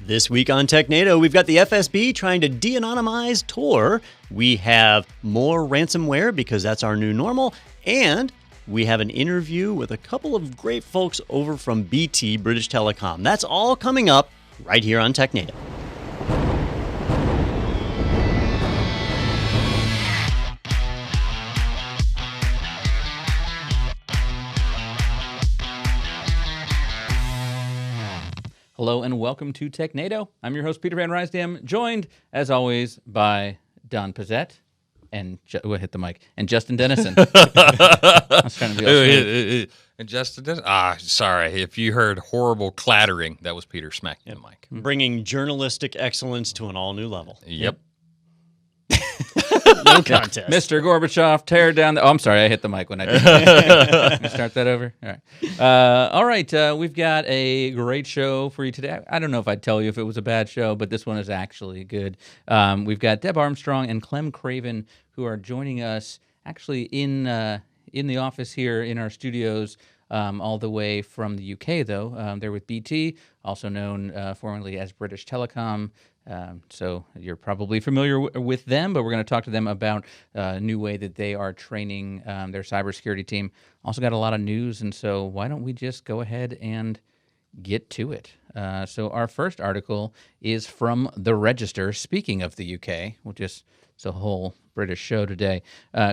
This week on Technado, we've got the FSB trying to de-anonymize Tor. We have more ransomware because that's our new normal. And we have an interview with a couple of great folks over from BT, British Telecom. That's all coming up right here on Technado. Hello and welcome to Technado. I'm your host, Peter Van Rysdam, joined, as always, by Don Pizzette and hit the mic, and Justin Dennison. I was trying to be all smooth. And Justin Dennison. Sorry. If you heard horrible clattering, that was Peter smacking the mic. Bringing journalistic excellence to an all-new level. Yep. No contest. Mr. Gorbachev, tear down the... Oh, I'm sorry. I hit the mic when I did. Let me start that over. All right. We've got a great show for you today. I don't know if I'd tell you if it was a bad show, but this one is actually good. We've got Deb Armstrong and Clem Craven who are joining us actually in the office here in our studios, all the way from the UK, though. They're with BT, also known formerly as British Telecom. So you're probably familiar with them, but we're going to talk to them about a new way that they are training their cybersecurity team. Also got a lot of news, and so why don't we just go ahead and get to it? So our first article is from The Register. Speaking of the UK, it's a whole British show today.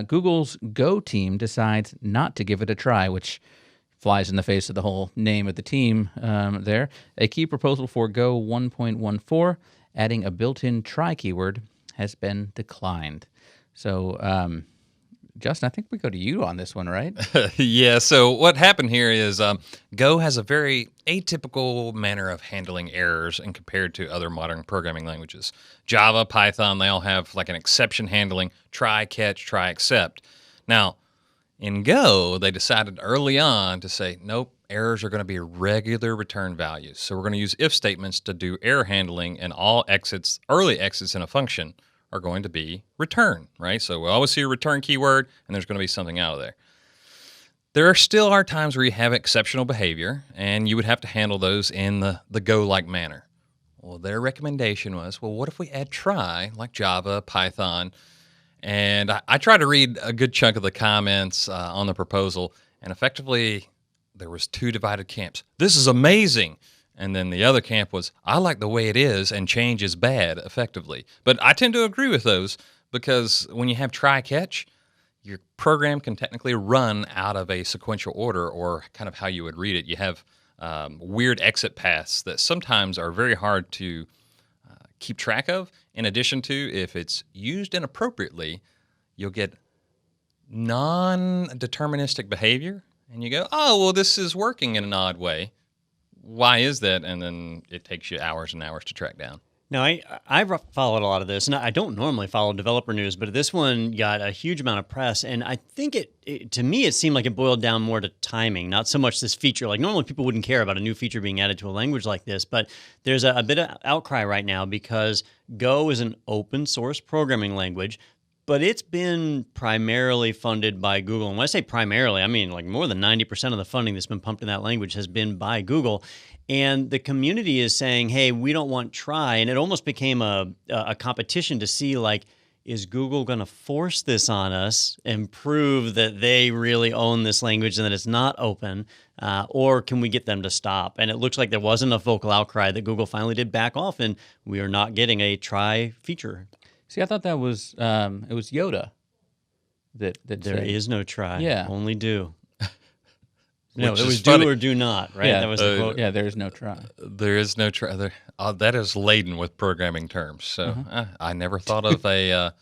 Google's Go team decides not to give it a try, which flies in the face of the whole name of the team there. A key proposal for Go 1.14, adding a built-in try keyword, has been declined. So, Justin, I think we go to you on this one, right? Yeah, so what happened here is Go has a very atypical manner of handling errors and compared to other modern programming languages. Java, Python, they all have like an exception handling, try, catch, try, except. Now, in Go, they decided early on to say, nope, errors are going to be regular return values. So we're going to use if statements to do error handling, and all exits, early exits in a function are going to be return, right? So we always see a return keyword, and there's going to be something out of there. There still are times where you have exceptional behavior, and you would have to handle those in the Go-like manner. Well, their recommendation was, well, what if we add try, like Java, Python? And I tried to read a good chunk of the comments on the proposal, and effectively there was two divided camps. This is amazing. And then the other camp was, I like the way it is, and change is bad, effectively. But I tend to agree with those because when you have try-catch, your program can technically run out of a sequential order, or kind of how you would read it. You have weird exit paths that sometimes are very hard to keep track of. In addition to, if it's used inappropriately, you'll get non-deterministic behavior. And you go, oh, well, this is working in an odd way. Why is that? And then it takes you hours and hours to track down. Now, I've followed a lot of this, and I don't normally follow developer news, but this one got a huge amount of press, and I think to me, it seemed like it boiled down more to timing, not so much this feature. Like, normally people wouldn't care about a new feature being added to a language like this, but there's a bit of outcry right now because Go is an open source programming language, but it's been primarily funded by Google. And when I say primarily, I mean like more than 90% of the funding that's been pumped in that language has been by Google. And the community is saying, hey, we don't want try. And it almost became a competition to see, like, is Google going to force this on us and prove that they really own this language and that it's not open? Or can we get them to stop? And it looks like there wasn't a vocal outcry that Google finally did back off, and we are not getting a try feature. See, I thought that was it was Yoda that there said, is no try. Yeah. Only do. No, Which it is was funny. do or do not, right? Yeah, That was the quote. Yeah, there is no try. There is no try. That is laden with programming terms. So I never thought of as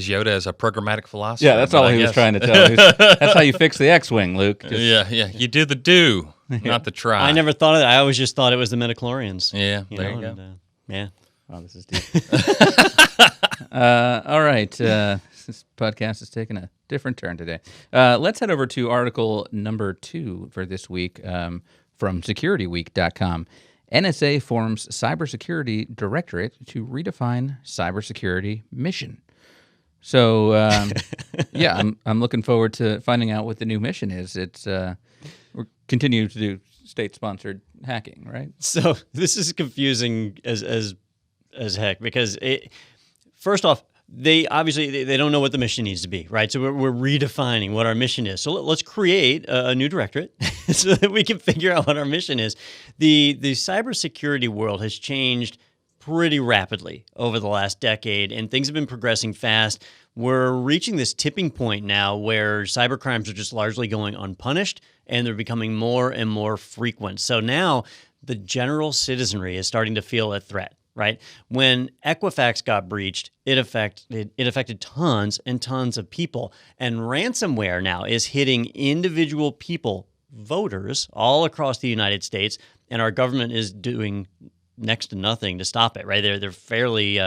Yoda as a programmatic philosopher. Yeah, that's all he was trying to tell. That's how you fix the X-Wing, Luke. Yeah. You do the do, not the try. I never thought of that. I always just thought it was the midichlorians. Yeah, You there know, you go. and, yeah. Oh, this is deep. All right. This podcast is taking a different turn today. Let's head over to article number 2 for this week from SecurityWeek.com. NSA forms Cybersecurity Directorate to redefine cybersecurity mission. So, yeah, I'm looking forward to finding out what the new mission is. We're continuing to do state-sponsored hacking, right? So this is confusing as heck because first off, they obviously they don't know what the mission needs to be, right? So we're redefining what our mission is. So let's create a new directorate so that we can figure out what our mission is. The cybersecurity world has changed pretty rapidly over the last decade, and things have been progressing fast. We're reaching this tipping point now where cybercrimes are just largely going unpunished, and they're becoming more and more frequent. So now the general citizenry is starting to feel a threat. Right? When Equifax got breached, it affected tons and tons of people. And ransomware now is hitting individual people, voters, all across the United States, and our government is doing next to nothing to stop it, right? They're fairly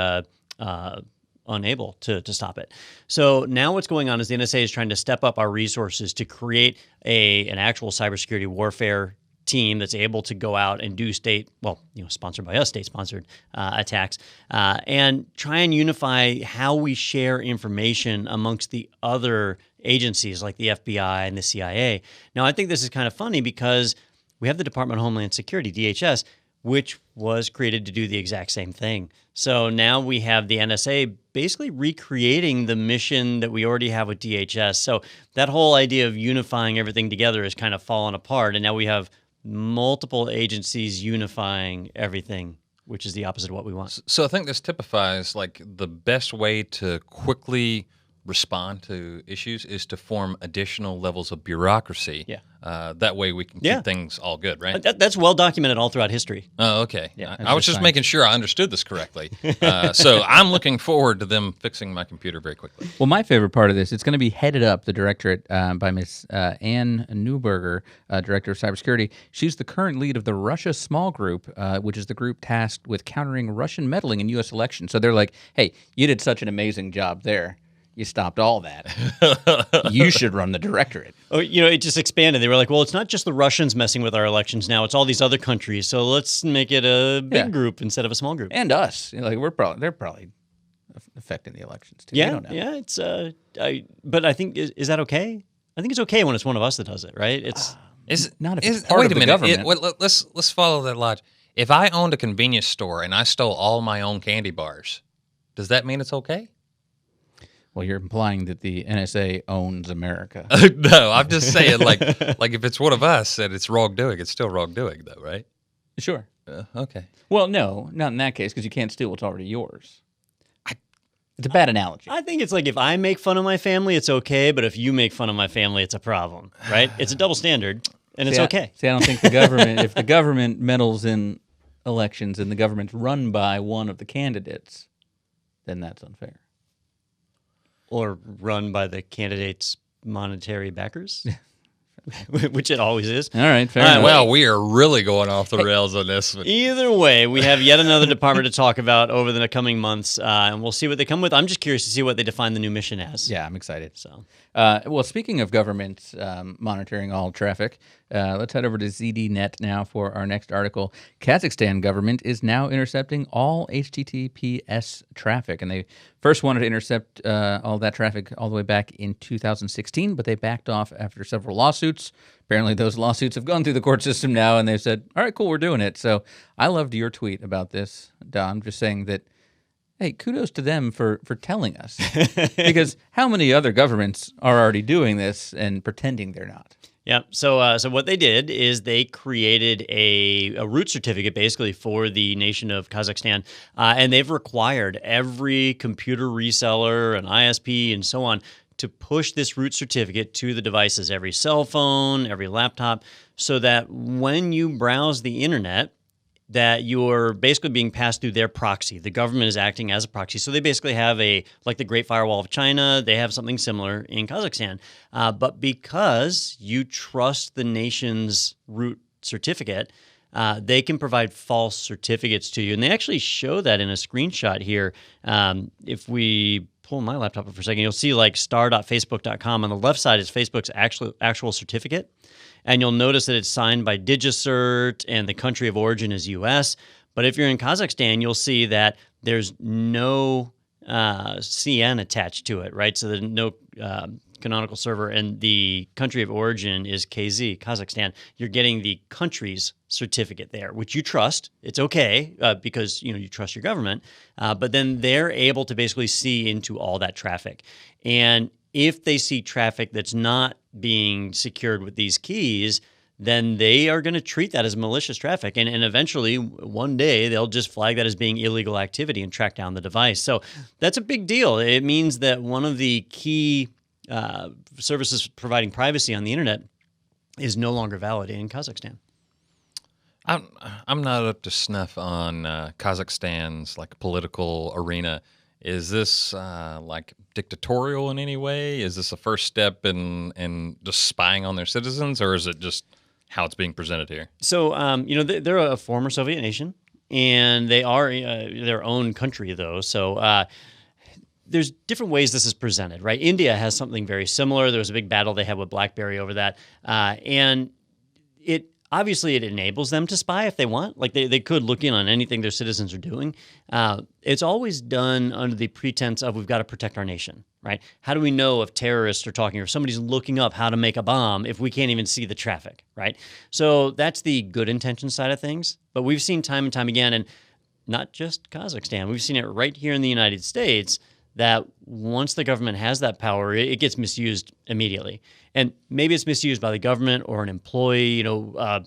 unable to stop it. So now what's going on is the NSA is trying to step up our resources to create an actual cybersecurity warfare team that's able to go out and do sponsored by us, state-sponsored attacks, and try and unify how we share information amongst the other agencies like the FBI and the CIA. Now, I think this is kind of funny because we have the Department of Homeland Security, DHS, which was created to do the exact same thing. So now we have the NSA basically recreating the mission that we already have with DHS. So that whole idea of unifying everything together is kind of fallen apart, and now we have multiple agencies unifying everything, which is the opposite of what we want. So I think this typifies like the best way to quickly respond to issues is to form additional levels of bureaucracy. Yeah. That way we can keep things all good, right? That's well documented all throughout history. Oh, okay. Yeah, I was just making sure I understood this correctly. So I'm looking forward to them fixing my computer very quickly. Well, my favorite part of this, it's going to be headed up, the Directorate, by Miss Anne Neuberger, Director of Cybersecurity. She's the current lead of the Russia Small Group, which is the group tasked with countering Russian meddling in U.S. elections. So they're like, hey, you did such an amazing job there. You stopped all that. You should run the Directorate. Oh, it just expanded. They were like, well, it's not just the Russians messing with our elections now. It's all these other countries. So let's make it a big group instead of a small group. And us. They're probably affecting the elections too. Yeah, we don't know. Yeah. It's but I think is that okay? I think it's okay when it's one of us that does it, right? It's not if it's part of the government. Let's follow that logic. If I owned a convenience store and I stole all my own candy bars, does that mean it's okay? Well, you're implying that the NSA owns America. No, I'm just saying, like if it's one of us and it's wrongdoing, it's still wrongdoing, though, right? Sure. Okay. Well, no, not in that case, because you can't steal what's already yours. It's a bad analogy. I think it's like if I make fun of my family, it's okay, but if you make fun of my family, it's a problem, right? It's a double standard, and it's okay. I don't think the government, if the government meddles in elections and the government's run by one of the candidates, then that's unfair. Or run by the candidate's monetary backers, which it always is. All right, fair enough. Well, we are really going off the rails on this one. Either way, we have yet another department to talk about over the coming months, and we'll see what they come with. I'm just curious to see what they define the new mission as. Yeah, I'm excited. So, well, speaking of government monitoring all traffic, let's head over to ZDNet now for our next article. Kazakhstan government is now intercepting all HTTPS traffic, and they first wanted to intercept all that traffic all the way back in 2016, but they backed off after several lawsuits. Apparently, those lawsuits have gone through the court system now, and they've said, all right, cool, we're doing it. So I loved your tweet about this, Don, just saying that, hey, kudos to them for telling us. Because how many other governments are already doing this and pretending they're not? Yeah. So what they did is they created a root certificate basically for the nation of Kazakhstan, and they've required every computer reseller, an ISP, and so on to push this root certificate to the devices, every cell phone, every laptop, so that when you browse the internet, that you're basically being passed through their proxy. The government is acting as a proxy. So they basically have like the Great Firewall of China, they have something similar in Kazakhstan. But because you trust the nation's root certificate, they can provide false certificates to you. And they actually show that in a screenshot here. If we pull my laptop up for a second, you'll see like star.facebook.com. On the left side is Facebook's actual certificate. And you'll notice that it's signed by DigiCert and the country of origin is US. But if you're in Kazakhstan, you'll see that there's no CN attached to it, right? So there's no canonical server, and the country of origin is KZ, Kazakhstan, you're getting the country's certificate there, which you trust. It's okay because you trust your government, but then they're able to basically see into all that traffic. And if they see traffic that's not being secured with these keys, then they are going to treat that as malicious traffic. And eventually, one day, they'll just flag that as being illegal activity and track down the device. So that's a big deal. It means that one of the key services providing privacy on the internet is no longer valid in Kazakhstan. I'm not up to snuff on Kazakhstan's political arena. Is this dictatorial in any way? Is this a first step in just spying on their citizens, or is it just how it's being presented here? So, they're a former Soviet nation, and they are their own country, though. So there's different ways this is presented, right? India has something very similar. There was a big battle they had with BlackBerry over that. And it enables them to spy if they want. They could look in on anything their citizens are doing. It's always done under the pretense of we've got to protect our nation, right? How do we know if terrorists are talking or if somebody's looking up how to make a bomb if we can't even see the traffic, right? So that's the good intention side of things. But we've seen time and time again, and not just Kazakhstan, we've seen it right here in the United States, that once the government has that power, it gets misused immediately. And maybe it's misused by the government or an employee. A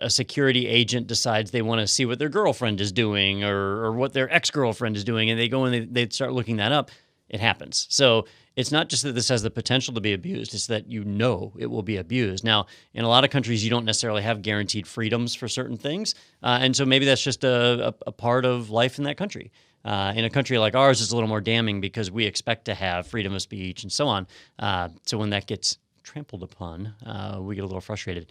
security agent decides they want to see what their girlfriend is doing or what their ex-girlfriend is doing, and they go and they start looking that up. It happens. So it's not just that this has the potential to be abused, it's that it will be abused. Now, in a lot of countries, you don't necessarily have guaranteed freedoms for certain things, and so maybe that's just a part of life in that country. In a country like ours, it's a little more damning because we expect to have freedom of speech and so on. So when that gets trampled upon, we get a little frustrated.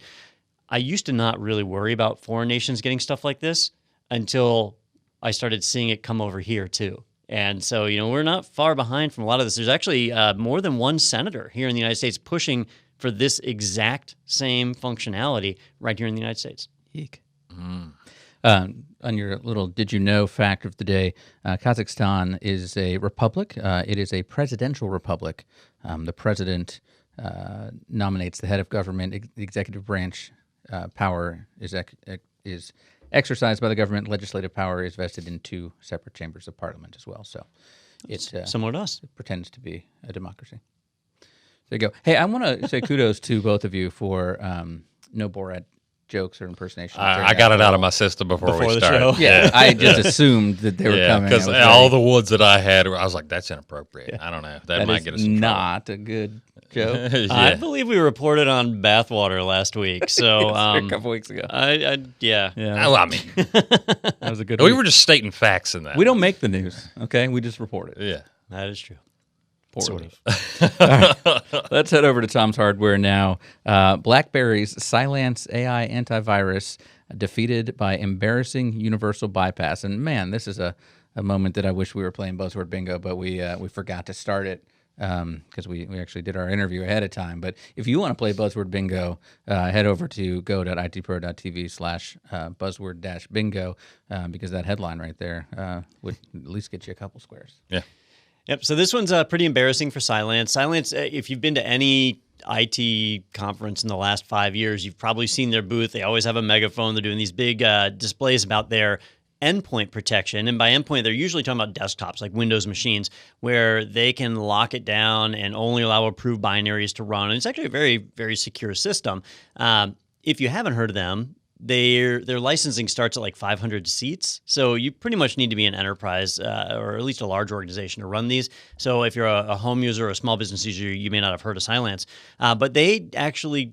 I used to not really worry about foreign nations getting stuff like this until I started seeing it come over here too. And so, we're not far behind from a lot of this. There's actually more than one senator here in the United States pushing for this exact same functionality right here in the United States. Eek. On your little did you know fact of the day, Kazakhstan is a republic. It is a presidential republic. The president nominates the head of government. The executive branch power is exercised by the government. Legislative power is vested in two separate chambers of parliament as well. So it's similar to us. It pretends to be a democracy. There you go. Hey, I want to say kudos to both of you for no Borat jokes or impersonations. I got it out of my system before we started. Show. Yeah, I just assumed that they were coming. Because all the ones that I had, I was like, that's inappropriate. Yeah. I don't know. That might get us in not trouble. A good joke. Yeah. I believe we reported on bathwater last week. So a couple weeks ago. Yeah. Well, I mean, that was a good we week. were just stating facts in that. We don't make the news, okay? We just report it. Yeah. That is true. Sort of. All right. Let's head over to Tom's Hardware now. BlackBerry's Cylance AI antivirus defeated by embarrassing universal bypass. And man, this is a moment that I wish we were playing Buzzword Bingo, but we forgot to start it because we actually did our interview ahead of time. But if you want to play Buzzword Bingo, head over to go.itpro.tv/buzzword-bingo because that headline right there would at least get you a couple squares. Yeah. Yep. So this one's pretty embarrassing for Cylance. Cylance, if you've been to any IT conference in the last 5 years, you've probably seen their booth. They always have a megaphone. They're doing these big displays about their endpoint protection. And by endpoint, they're usually talking about desktops, like Windows machines, where they can lock it down and only allow approved binaries to run. And it's actually a very, very secure system. If you haven't heard of them, their licensing starts at like 500 seats. So you pretty much need to be an enterprise or at least a large organization to run these. So if you're a home user or a small business user, you may not have heard of Cylance. But they actually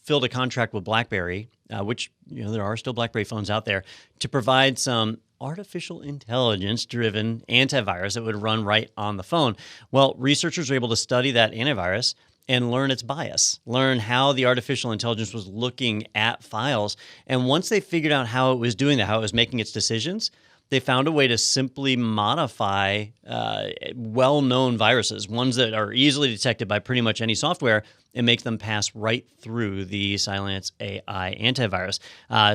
filled a contract with BlackBerry, which there are still BlackBerry phones out there, to provide some artificial intelligence-driven antivirus that would run right on the phone. Well, researchers were able to study that antivirus and learn its bias, learn how the artificial intelligence was looking at files. And once they figured out how it was doing that, how it was making its decisions, they found a way to simply modify well-known viruses, ones that are easily detected by pretty much any software, and make them pass right through the Cylance AI antivirus.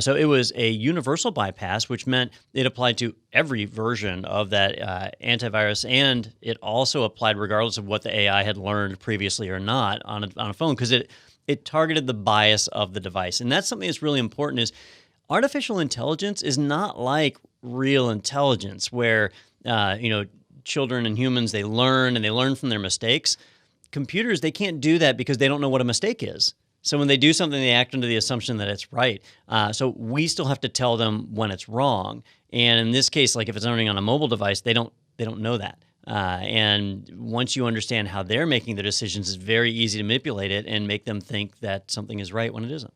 So it was a universal bypass, which meant it applied to every version of that antivirus, and it also applied regardless of what the AI had learned previously or not on a phone, because it targeted the bias of the device. And that's something that's really important is artificial intelligence is not like real intelligence where, children and humans, they learn and they learn from their mistakes. Computers, they can't do that because they don't know what a mistake is. So when they do something, they act under the assumption that it's right. So we still have to tell them when it's wrong. And in this case, like if it's running on a mobile device, they don't know that. And once you understand how they're making their decisions, it's very easy to manipulate it and make them think that something is right when it isn't.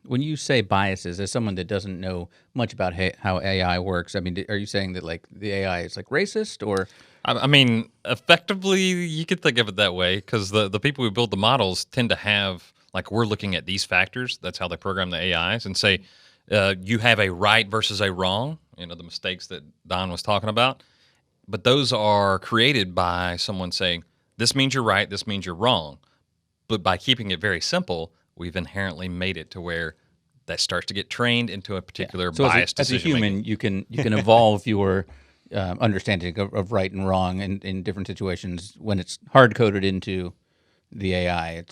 When you say biases, as someone that doesn't know much about how AI works, I mean, are you saying that like the AI is like racist or? I mean, effectively, you could think of it that way because the people who build the models tend to have, like, we're looking at these factors. That's how they program the AIs and say you have a right versus a wrong, the mistakes that Don was talking about. But those are created by someone saying, this means you're right, this means you're wrong. But by keeping it very simple, we've inherently made it to where that starts to get trained into a particular biased decision. As a human, you can evolve your understanding of right and wrong in different situations when it's hard coded into the AI.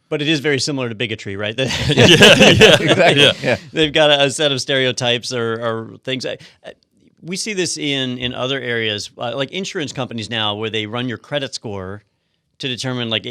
But it is very similar to bigotry, right? Exactly. Yeah. They've got a set of stereotypes or things. We see this in other areas, like insurance companies now, where they run your credit score to determine, like,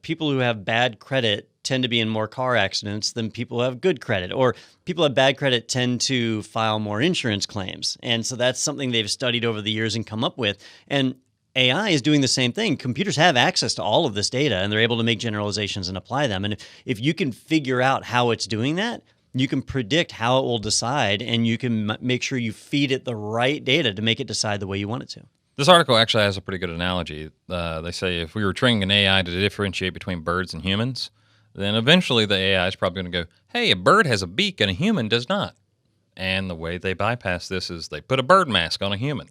people who have bad credit tend to be in more car accidents than people who have good credit, or people who have bad credit tend to file more insurance claims. And so that's something they've studied over the years and come up with. And AI is doing the same thing. Computers have access to all of this data, and they're able to make generalizations and apply them. And if you can figure out how it's doing that, you can predict how it will decide, and you can make sure you feed it the right data to make it decide the way you want it to. This article actually has a pretty good analogy. They say if we were training an AI to differentiate between birds and humans, then eventually the AI is probably going to go, hey, a bird has a beak and a human does not. And the way they bypass this is they put a bird mask on a human.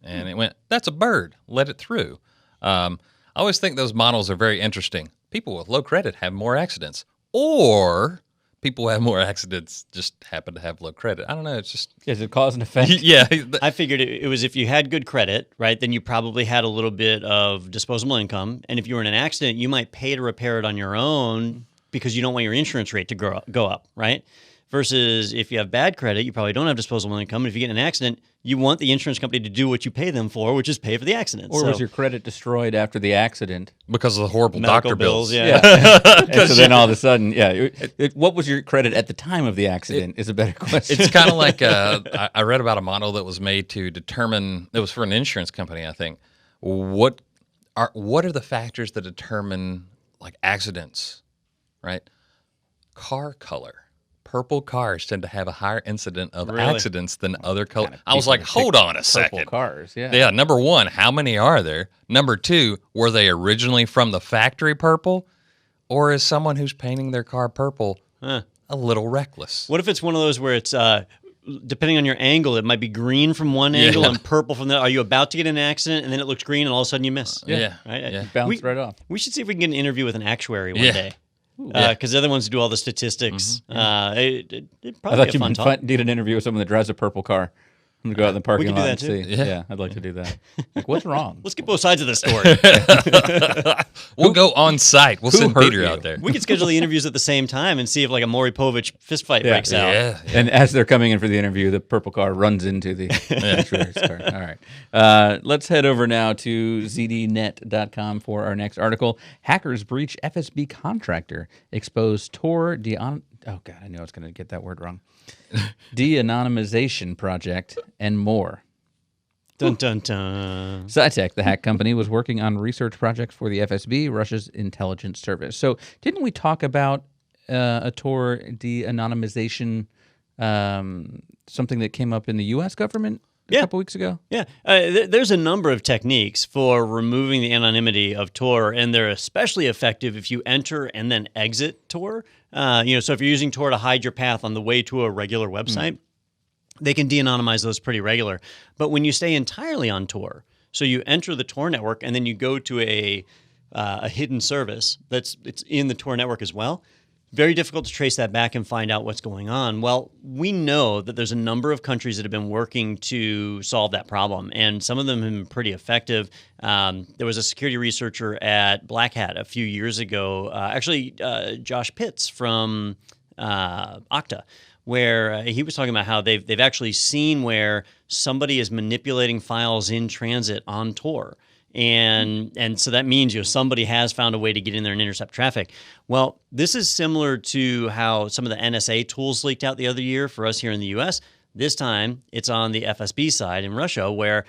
And it went, that's a bird. Let it through. I always think those models are very interesting. People with low credit have more accidents. Or people who have more accidents just happen to have low credit. I don't know. It's just... Is it cause and effect? Yeah. I figured it was if you had good credit, right, then you probably had a little bit of disposable income. And if you were in an accident, you might pay to repair it on your own because you don't want your insurance rate to go up, right? Versus if you have bad credit, you probably don't have disposable income. And if you get in an accident, you want the insurance company to do what you pay them for, which is pay for the accident. Or was your credit destroyed after the accident? Because of the horrible Medical doctor bills. Yeah. And so then all of a sudden, what was your credit at the time of the accident is a better question. It's kind of like I read about a model that was made to determine, it was for an insurance company, I think, what are the factors that determine like accidents, right? Car color. Purple cars tend to have a higher incident of accidents than other colors. I was like, hold on a second. Purple cars, yeah. Yeah, number one, how many are there? Number two, were they originally from the factory purple? Or is someone who's painting their car purple a little reckless? What if it's one of those where it's, depending on your angle, it might be green from one angle and purple from the other. Are you about to get in an accident and then it looks green and all of a sudden you miss? Yeah. Right? Bounce right off. We should see if we can get an interview with an actuary one day. Because they're the ones who do all the statistics. It'd probably be a fun talk. Need an interview with someone that drives a purple car. I'm going to go out in the parking lot and see. Too. Yeah, I'd like to do that. Like, what's wrong? Let's get both sides of the story. We'll go on site. We'll send Peter out there. We could schedule the interviews at the same time and see if like a Maury Povich fist fight breaks out. Yeah. And as they're coming in for the interview, the purple car runs into the insurance car. All right. Let's head over now to zdnet.com for our next article. Hackers breach FSB contractor, expose Tor oh, God, I know I was going to get that word wrong. De-anonymization project and more. Dun, dun, dun. Cytech, the hack company, was working on research projects for the FSB, Russia's intelligence service. So didn't we talk about a Tor de-anonymization, something that came up in the U.S. government a couple weeks ago? Yeah. There's a number of techniques for removing the anonymity of Tor, and they're especially effective if you enter and then exit Tor. So if you're using Tor to hide your path on the way to a regular website, they can de-anonymize those pretty regular. But when you stay entirely on Tor, so you enter the Tor network and then you go to a a hidden service it's in the Tor network as well. Very difficult to trace that back and find out what's going on. Well, we know that there's a number of countries that have been working to solve that problem, and some of them have been pretty effective. There was a security researcher at Black Hat a few years ago, Josh Pitts from Okta, where he was talking about how they've actually seen where somebody is manipulating files in transit on Tor. And so that means somebody has found a way to get in there and intercept traffic. Well, this is similar to how some of the NSA tools leaked out the other year for us here in the U.S. This time, it's on the FSB side in Russia, where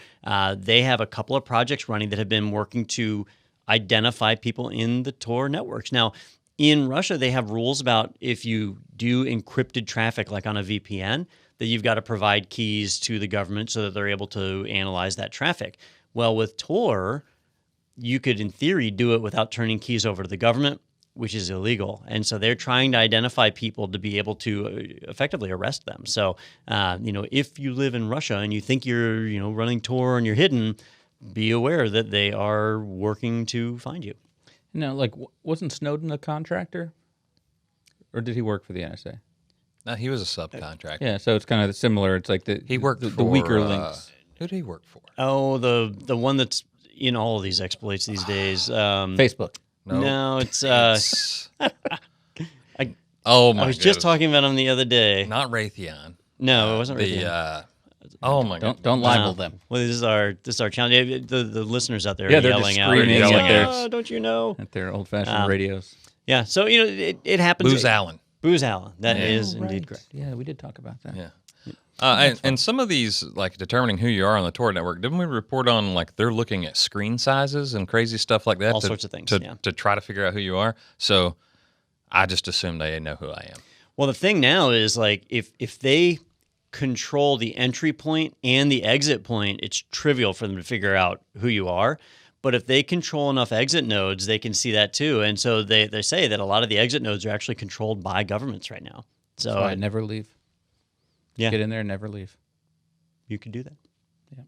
they have a couple of projects running that have been working to identify people in the Tor networks. Now, in Russia, they have rules about if you do encrypted traffic, like on a VPN, that you've got to provide keys to the government so that they're able to analyze that traffic. Well, with Tor, you could, in theory, do it without turning keys over to the government, which is illegal. And so they're trying to identify people to be able to effectively arrest them. So, if you live in Russia and you think you're, running Tor and you're hidden, be aware that they are working to find you. No, wasn't Snowden a contractor? Or did he work for the NSA? No, he was a subcontractor. Yeah, so it's kind of similar. It's like he worked the for weaker links. Who did he work for? Oh, the one that's in all of these exploits these days. Facebook. No, it's oh my! I was just talking about him the other day. Not Raytheon. No, it wasn't Raytheon. Oh my God! Don't libel them. Well, this is our challenge. The listeners out there Yeah, are they're yelling just out. screaming Yelling at their, Oh, don't you know? at their old-fashioned radios. Yeah, so it happens. Booz Allen. Booz Allen. That is indeed correct. Yeah, we did talk about that. Yeah. And some of these, like determining who you are on the Tor network, didn't we report on they're looking at screen sizes and crazy stuff like that? All sorts of things, to try to figure out who you are. So I just assume they know who I am. Well, the thing now is if they control the entry point and the exit point, it's trivial for them to figure out who you are. But if they control enough exit nodes, they can see that too. And so they say that a lot of the exit nodes are actually controlled by governments right now. So I never leave. Yeah. Get in there and never leave. You can do that. Yeah.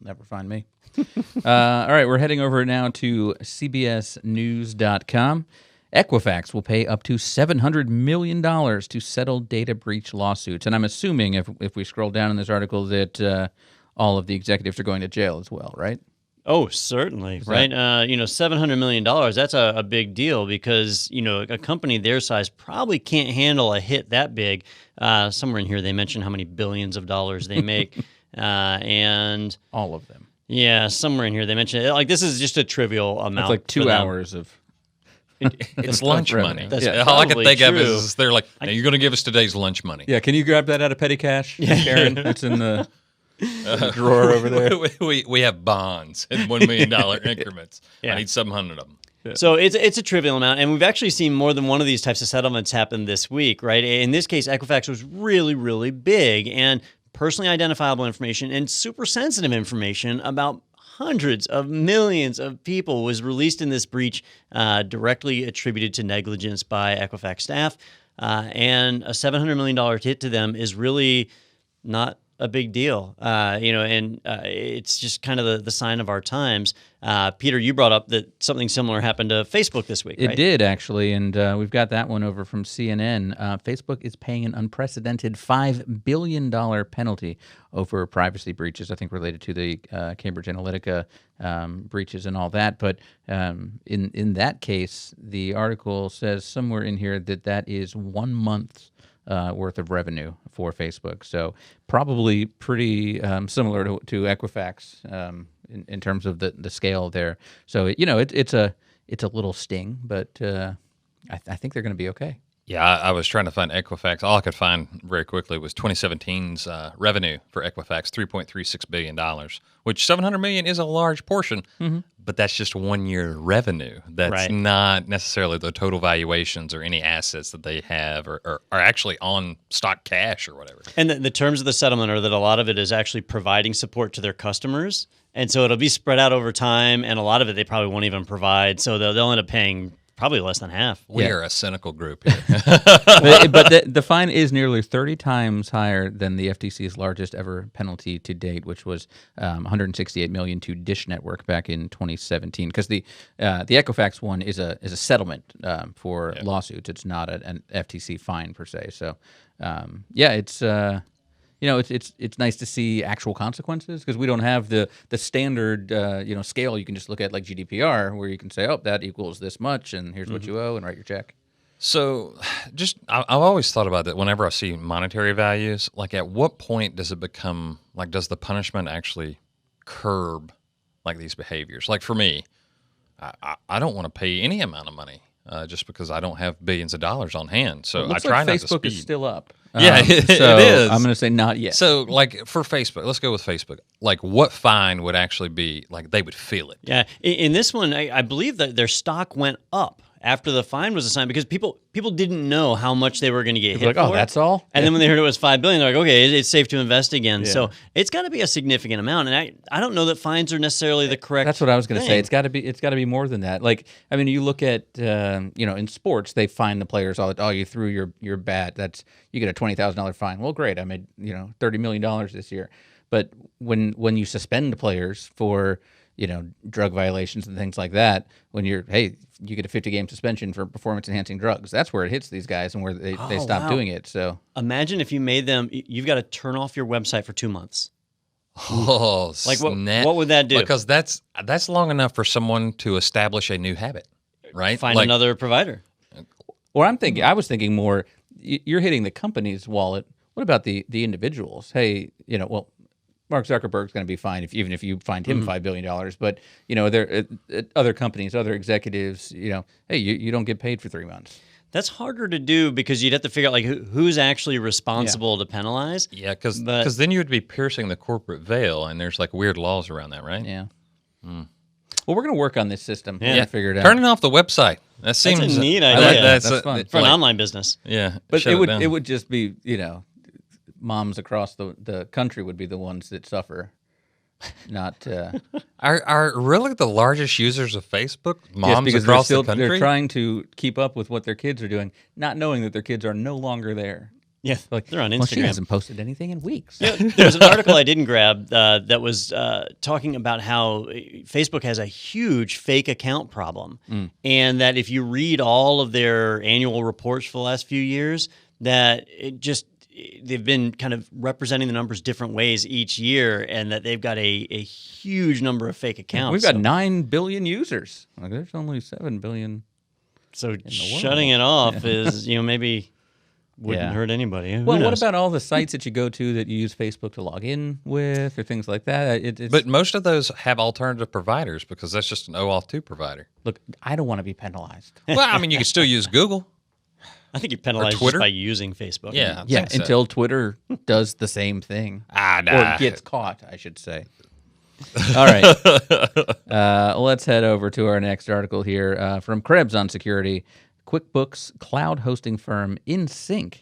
Never find me. All right, we're heading over now to CBSNews.com. Equifax will pay up to $700 million to settle data breach lawsuits. And I'm assuming if we scroll down in this article that all of the executives are going to jail as well, right? Oh, certainly, right? $700 million, that's a big deal because, a company their size probably can't handle a hit that big. Somewhere in here they mentioned how many billions of dollars they make. And all of them. Yeah, somewhere in here they mentioned this is just a trivial amount. It's 2 hours of... It's lunch money. That's all I can think of true. is they're like, now you're going to give us today's lunch money. Yeah, can you grab that out of petty cash, Karen? It's in the drawer over there. We have bonds in $1 million increments. Yeah. I need 700 of them. Yeah. So it's a trivial amount, and we've actually seen more than one of these types of settlements happen this week, right? In this case, Equifax was really, really big, and personally identifiable information and super sensitive information about hundreds of millions of people was released in this breach, directly attributed to negligence by Equifax staff, and a $700 million hit to them is really not a big deal, and it's just kind of the sign of our times. Peter, you brought up that something similar happened to Facebook this week, right? It did, actually, and we've got that one over from CNN. Facebook is paying an unprecedented $5 billion penalty over privacy breaches, I think related to the Cambridge Analytica breaches and all that. But in that case, the article says somewhere in here that is 1 month's worth of revenue for Facebook. So probably pretty similar to Equifax in terms of the scale there. So, it's a little sting, but I think they're going to be okay. Yeah, I was trying to find Equifax. All I could find very quickly was 2017's revenue for Equifax, $3.36 billion, which $700 million is a large portion, but that's just 1 year revenue. That's not necessarily the total valuations or any assets that they have or are actually on stock cash or whatever. And the terms of the settlement are that a lot of it is actually providing support to their customers. And so it'll be spread out over time, and a lot of it they probably won't even provide. So they'll end up paying probably less than half. We are a cynical group here. But the fine is nearly 30 times higher than the FTC's largest ever penalty to date, which was $168 million to Dish Network back in 2017. Because the Equifax one is a settlement for lawsuits. It's not an FTC fine per se. So it's. It's nice to see actual consequences because we don't have the standard scale you can just look at like GDPR where you can say, oh, that equals this much and here's what you owe and write your check. So I've always thought about that whenever I see monetary values, like at what point does it become, like does the punishment actually curb like these behaviors? Like for me, I don't want to pay any amount of money just because I don't have billions of dollars on hand. So I try not to speed. Facebook is still up. Yeah, it is. I'm going to say not yet. So, like, for Facebook, let's go with Facebook. Like, what fine would actually be, like, they would feel it? Yeah. In this one, I believe that their stock went up after the fine was assigned because people didn't know how much they were going to get hit like, for. oh, that's all? And then when they heard it was $5 billion, they're like, okay, it's safe to invest again. Yeah. So it's got to be a significant amount. And I don't know that fines are necessarily the correct That's what I was going to say. thing. It's got to be more than that. Like, I mean, you look at, in sports, they fine the players all the, oh, you threw your bat. You get a $20,000 fine. Well, great. I made, $30 million this year. But when you suspend players for, drug violations and things like that, when you get a 50-game suspension for performance-enhancing drugs. That's where it hits these guys and where they stop doing it. So imagine if you made them, you've got to turn off your website for 2 months. Oh, like what would that do? Because that's long enough for someone to establish a new habit, right? Find another provider. Or I was thinking more, you're hitting the company's wallet. What about the individuals? Hey, Mark Zuckerberg's going to be fine even if you find him $5 billion. But there other companies, other executives, hey, you don't get paid for 3 months. That's harder to do because you'd have to figure out like who's actually responsible to penalize. Yeah, because then you would be piercing the corporate veil, and there's like weird laws around that, right? Yeah. Well, we're going to work on this system. Yeah, figure it out. Turning off the website. That seems a neat I idea. like That's fun. For an online business. Yeah, but it would just be moms across the country would be the ones that suffer. Not are really the largest users of Facebook moms because across the country? They're trying to keep up with what their kids are doing, not knowing that their kids are no longer there. Yeah, they're on Instagram. Well, she hasn't posted anything in weeks. Yeah, there's an article I didn't grab that was talking about how Facebook has a huge fake account problem, and that if you read all of their annual reports for the last few years, that they've been kind of representing the numbers different ways each year, and that they've got a huge number of fake accounts. We've got 9 billion users. Like, there's only 7 billion. So shutting it off is maybe. Wouldn't hurt anybody. Who Well, knows? what about all the sites that you go to that you use Facebook to log in with or things like that? But most of those have alternative providers because that's just an OAuth 2 provider. Look, I don't want to be penalized. Well, I mean, you can still use Google. I think you penalize just by using Facebook. Yeah, Yeah, until Twitter does the same thing. Or gets caught, I should say. All right. Let's head over to our next article here from Krebs on security. QuickBooks cloud hosting firm iNSYNQ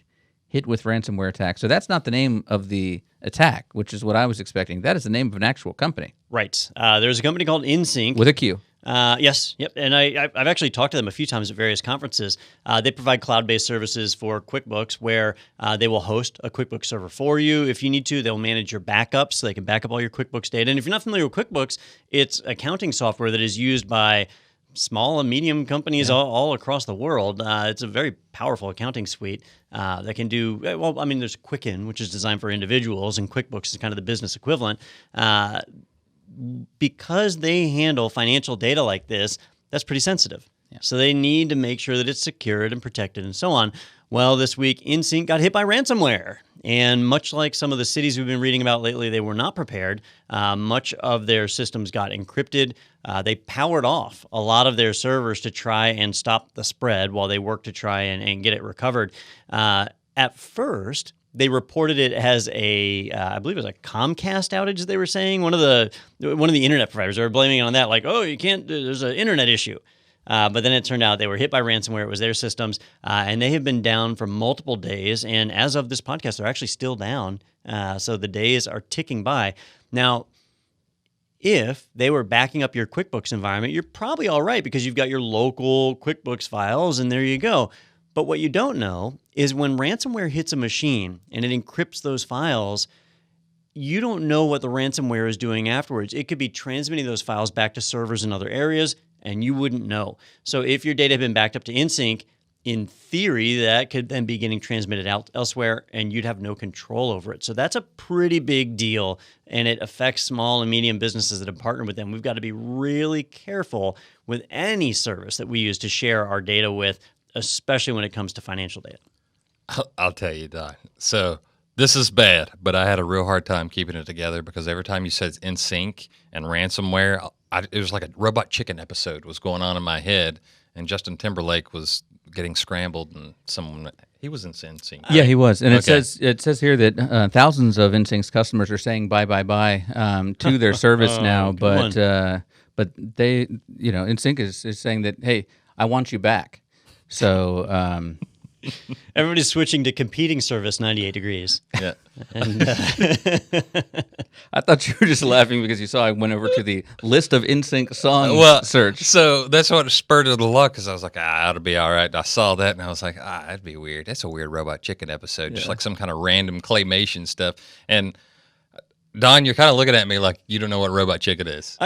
hit with ransomware attack. So that's not the name of the attack, which is what I was expecting. That is the name of an actual company. Right. There's a company called iNSYNQ. With a Q. Yes. Yep. And I've actually talked to them a few times at various conferences. They provide cloud-based services for QuickBooks where they will host a QuickBooks server for you. If you need to, they'll manage your backups so they can back up all your QuickBooks data. And if you're not familiar with QuickBooks, it's accounting software that is used by small and medium companies all across the world. It's a very powerful accounting suite that can do, well, I mean, there's Quicken, which is designed for individuals, and QuickBooks is kind of the business equivalent. Because they handle financial data like this, that's pretty sensitive. Yeah. So they need to make sure that it's secured and protected and so on. Well, this week, iNSYNQ got hit by ransomware. And much like some of the cities we've been reading about lately, they were not prepared. Much of their systems got encrypted. They powered off a lot of their servers to try and stop the spread while they worked to try and get it recovered. At first, they reported it as I believe it was a Comcast outage. They were saying one of the internet providers. They were blaming it on that, like, oh, you can't. There's an internet issue. But then it turned out they were hit by ransomware. It was their systems, and they have been down for multiple days. And as of this podcast, they're actually still down. So the days are ticking by. Now, If they were backing up your QuickBooks environment, you're probably all right because you've got your local QuickBooks files and there you go. But what you don't know is when ransomware hits a machine and it encrypts those files, you don't know what the ransomware is doing afterwards. It could be transmitting those files back to servers in other areas and you wouldn't know. So if your data had been backed up to iNSYNQ, in theory, that could then be getting transmitted out elsewhere and you'd have no control over it. So that's a pretty big deal and it affects small and medium businesses that have partnered with them. We've got to be really careful with any service that we use to share our data with, especially when it comes to financial data. I'll tell you, Don. So this is bad, but I had a real hard time keeping it together because every time you said iNSYNQ and ransomware, it was like a Robot Chicken episode was going on in my head, and Justin Timberlake was getting scrambled, and he was in iNSYNQ. Yeah, he was, and Okay. it says here that thousands of iNSYNQ's customers are saying bye to their service now, but they, iNSYNQ is saying that, hey, I want you back. So Everybody's switching to competing service 98 degrees. Yeah. And, I thought you were just laughing because you saw I went over to the list of iNSYNQ songs search. So that's what spurred it a lot because I was like, that'll be all right. And I saw that and I was like, that'd be weird. That's a weird Robot Chicken episode, just like some kind of random claymation stuff. And Don, you're kind of looking at me like you don't know what Robot Chicken is.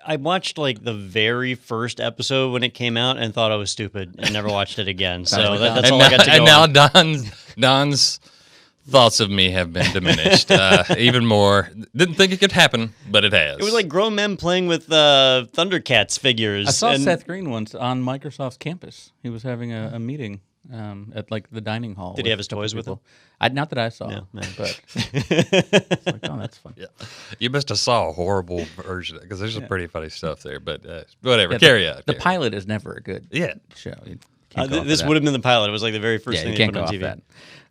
I watched like the very first episode when it came out and thought I was stupid and never watched it again. So that's all I got to go And now on. Don's thoughts of me have been diminished even more. Didn't think it could happen, but it has. It was like grown men playing with Thundercats figures. I saw Seth Green once on Microsoft's campus. He was having a meeting at like the dining hall. Did he have his toys with him? Not that I saw, No. but it's like, oh, that's fun. Yeah. You must have saw a horrible version because there's some pretty funny stuff there. But whatever, carry on. The pilot is never a good show. You can't go off of This that. would have been the pilot. It was like the very first Yeah, thing you they can't put go on off TV. that.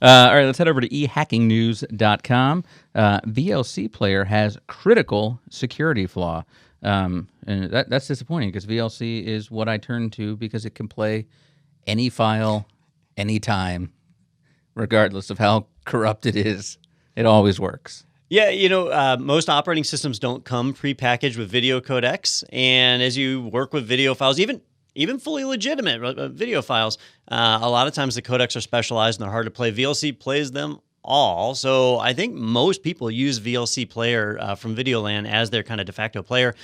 All right, let's head over to ehackingnews.com. VLC player has critical security flaw. And that's disappointing because VLC is what I turn to because it can play any file, anytime, regardless of how corrupt it is. It always works. Yeah, most operating systems don't come prepackaged with video codecs. And as you work with video files, even fully legitimate video files, a lot of times the codecs are specialized and they're hard to play. VLC plays them all. So I think most people use VLC Player from Videoland as their kind of de facto player.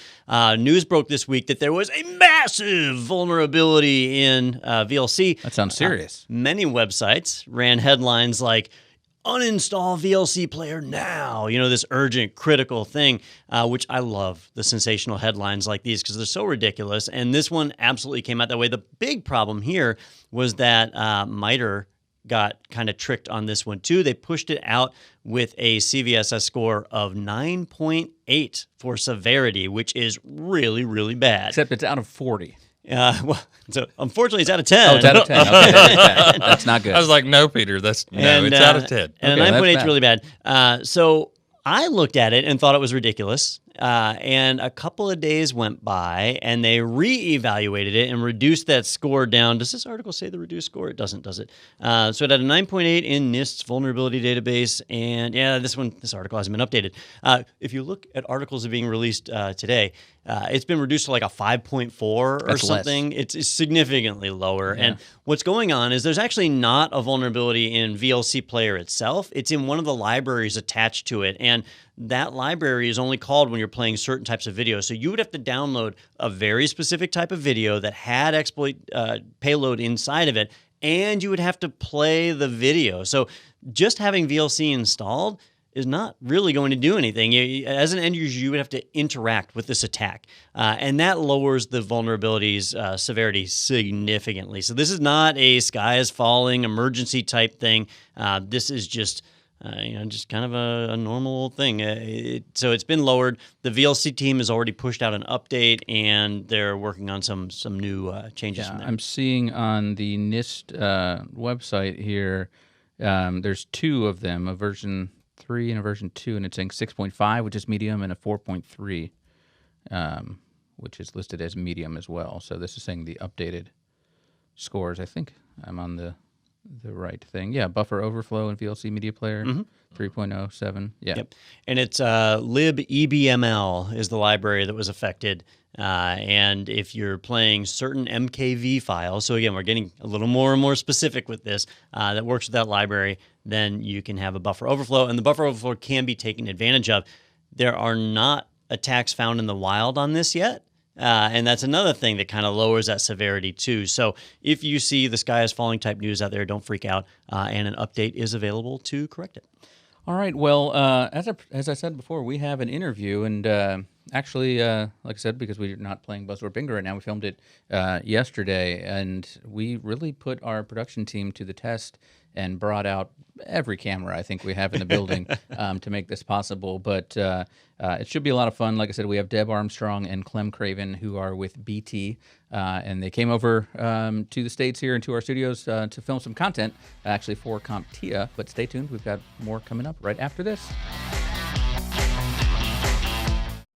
News broke this week that there was a massive vulnerability in VLC. That sounds serious. Many websites ran headlines like, uninstall VLC Player now, this urgent, critical thing, which I love the sensational headlines like these because they're so ridiculous. And this one absolutely came out that way. The big problem here was that MITRE got kind of tricked on this one too. They pushed it out with a CVSS score of 9.8 for severity, which is really, really bad. Except it's out of 40. So unfortunately, it's out of 10. Oh, it's out of 10. Okay, that's not good. I was like, no, Peter, it's out of 10. And Okay, a 9.8 that's is really bad. So I looked at it and thought it was ridiculous. And a couple of days went by and they reevaluated it and reduced that score down. Does this article say the reduced score? It doesn't, does it? So it had a 9.8 in NIST's vulnerability database. And yeah, this article hasn't been updated. If you look at articles that are being released today, it's been reduced to like a 5.4 or That's something. It's significantly lower. Yeah. And what's going on is there's actually not a vulnerability in VLC Player itself. It's in one of the libraries attached to it. And that library is only called when you're playing certain types of video. So you would have to download a very specific type of video that had exploit payload inside of it, and you would have to play the video. So just having VLC installed is not really going to do anything. As an end user, you would have to interact with this attack, and that lowers the vulnerability's severity significantly. So this is not a sky is falling emergency type thing. This is just just kind of a normal thing. So it's been lowered. The VLC team has already pushed out an update, and they're working on some new changes from there. I'm seeing on the NIST website here, there's two of them, a version 3 and a version 2, and it's saying 6.5, which is medium, and a 4.3, which is listed as medium as well. So this is saying the updated scores. I think I'm on the the right thing. Yeah, buffer overflow and VLC media player 3.07. Yeah. Yep. And it's libebml is the library that was affected. And if you're playing certain MKV files, so again, we're getting a little more and more specific with this, that works with that library, then you can have a buffer overflow. And the buffer overflow can be taken advantage of. There are not attacks found in the wild on this yet. And that's another thing that kind of lowers that severity too. So if you see the sky is falling type news out there, don't freak out. And an update is available to correct it. All right. Well, as I said before, we have an interview, and actually, like I said, because we're not playing Buzzword Bingo right now, we filmed it yesterday, and we really put our production team to the test and brought out every camera I think we have in the building to make this possible. But it should be a lot of fun. Like I said, we have Deb Armstrong and Clem Craven, who are with BT, and they came over to the States here and to our studios to film some content, actually for CompTIA. But stay tuned. We've got more coming up right after this.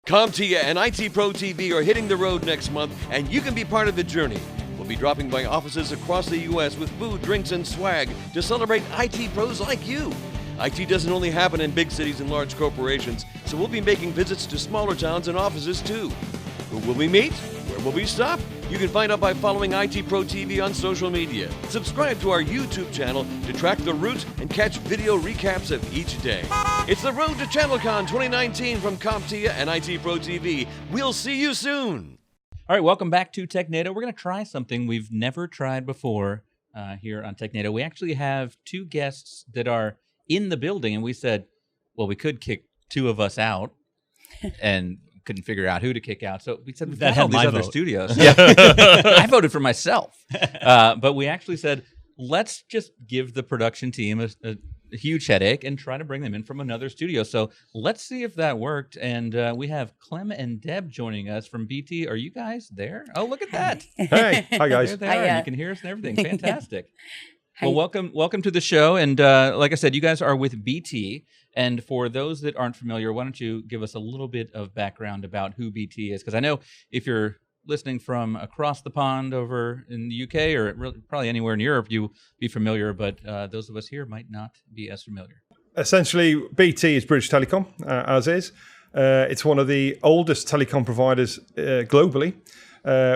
CompTIA and IT Pro TV are hitting the road next month, and you can be part of the journey. We'll be dropping by offices across the U.S. with food, drinks, and swag to celebrate IT pros like you. IT doesn't only happen in big cities and large corporations, so we'll be making visits to smaller towns and offices too. Who will we meet? Where will we stop? You can find out by following IT Pro TV on social media. Subscribe to our YouTube channel to track the route and catch video recaps of each day. It's the road to ChannelCon 2019 from CompTIA and IT Pro TV. We'll see you soon. All right, welcome back to Technado. We're going to try something we've never tried before here on Technado. We actually have two guests that are in the building, and we said, well, we could kick two of us out, and couldn't figure out who to kick out. So we said, we've got all these other studios. Yeah. I voted for myself. But we actually said, let's just give the production team a huge headache and try to bring them in from another studio. So let's see if that worked. And we have Clem and Deb joining us from BT. Are you guys there? Oh, look at that. Hey, hi guys. There they are. You can hear us and everything. Fantastic. Well, welcome to the show. And like I said, you guys are with BT. And for those that aren't familiar, why don't you give us a little bit of background about who BT is? Because I know if you're listening from across the pond over in the UK or probably anywhere in Europe, you be familiar, but those of us here might not be as familiar. Essentially, BT is British Telecom, as is. It's one of the oldest telecom providers globally.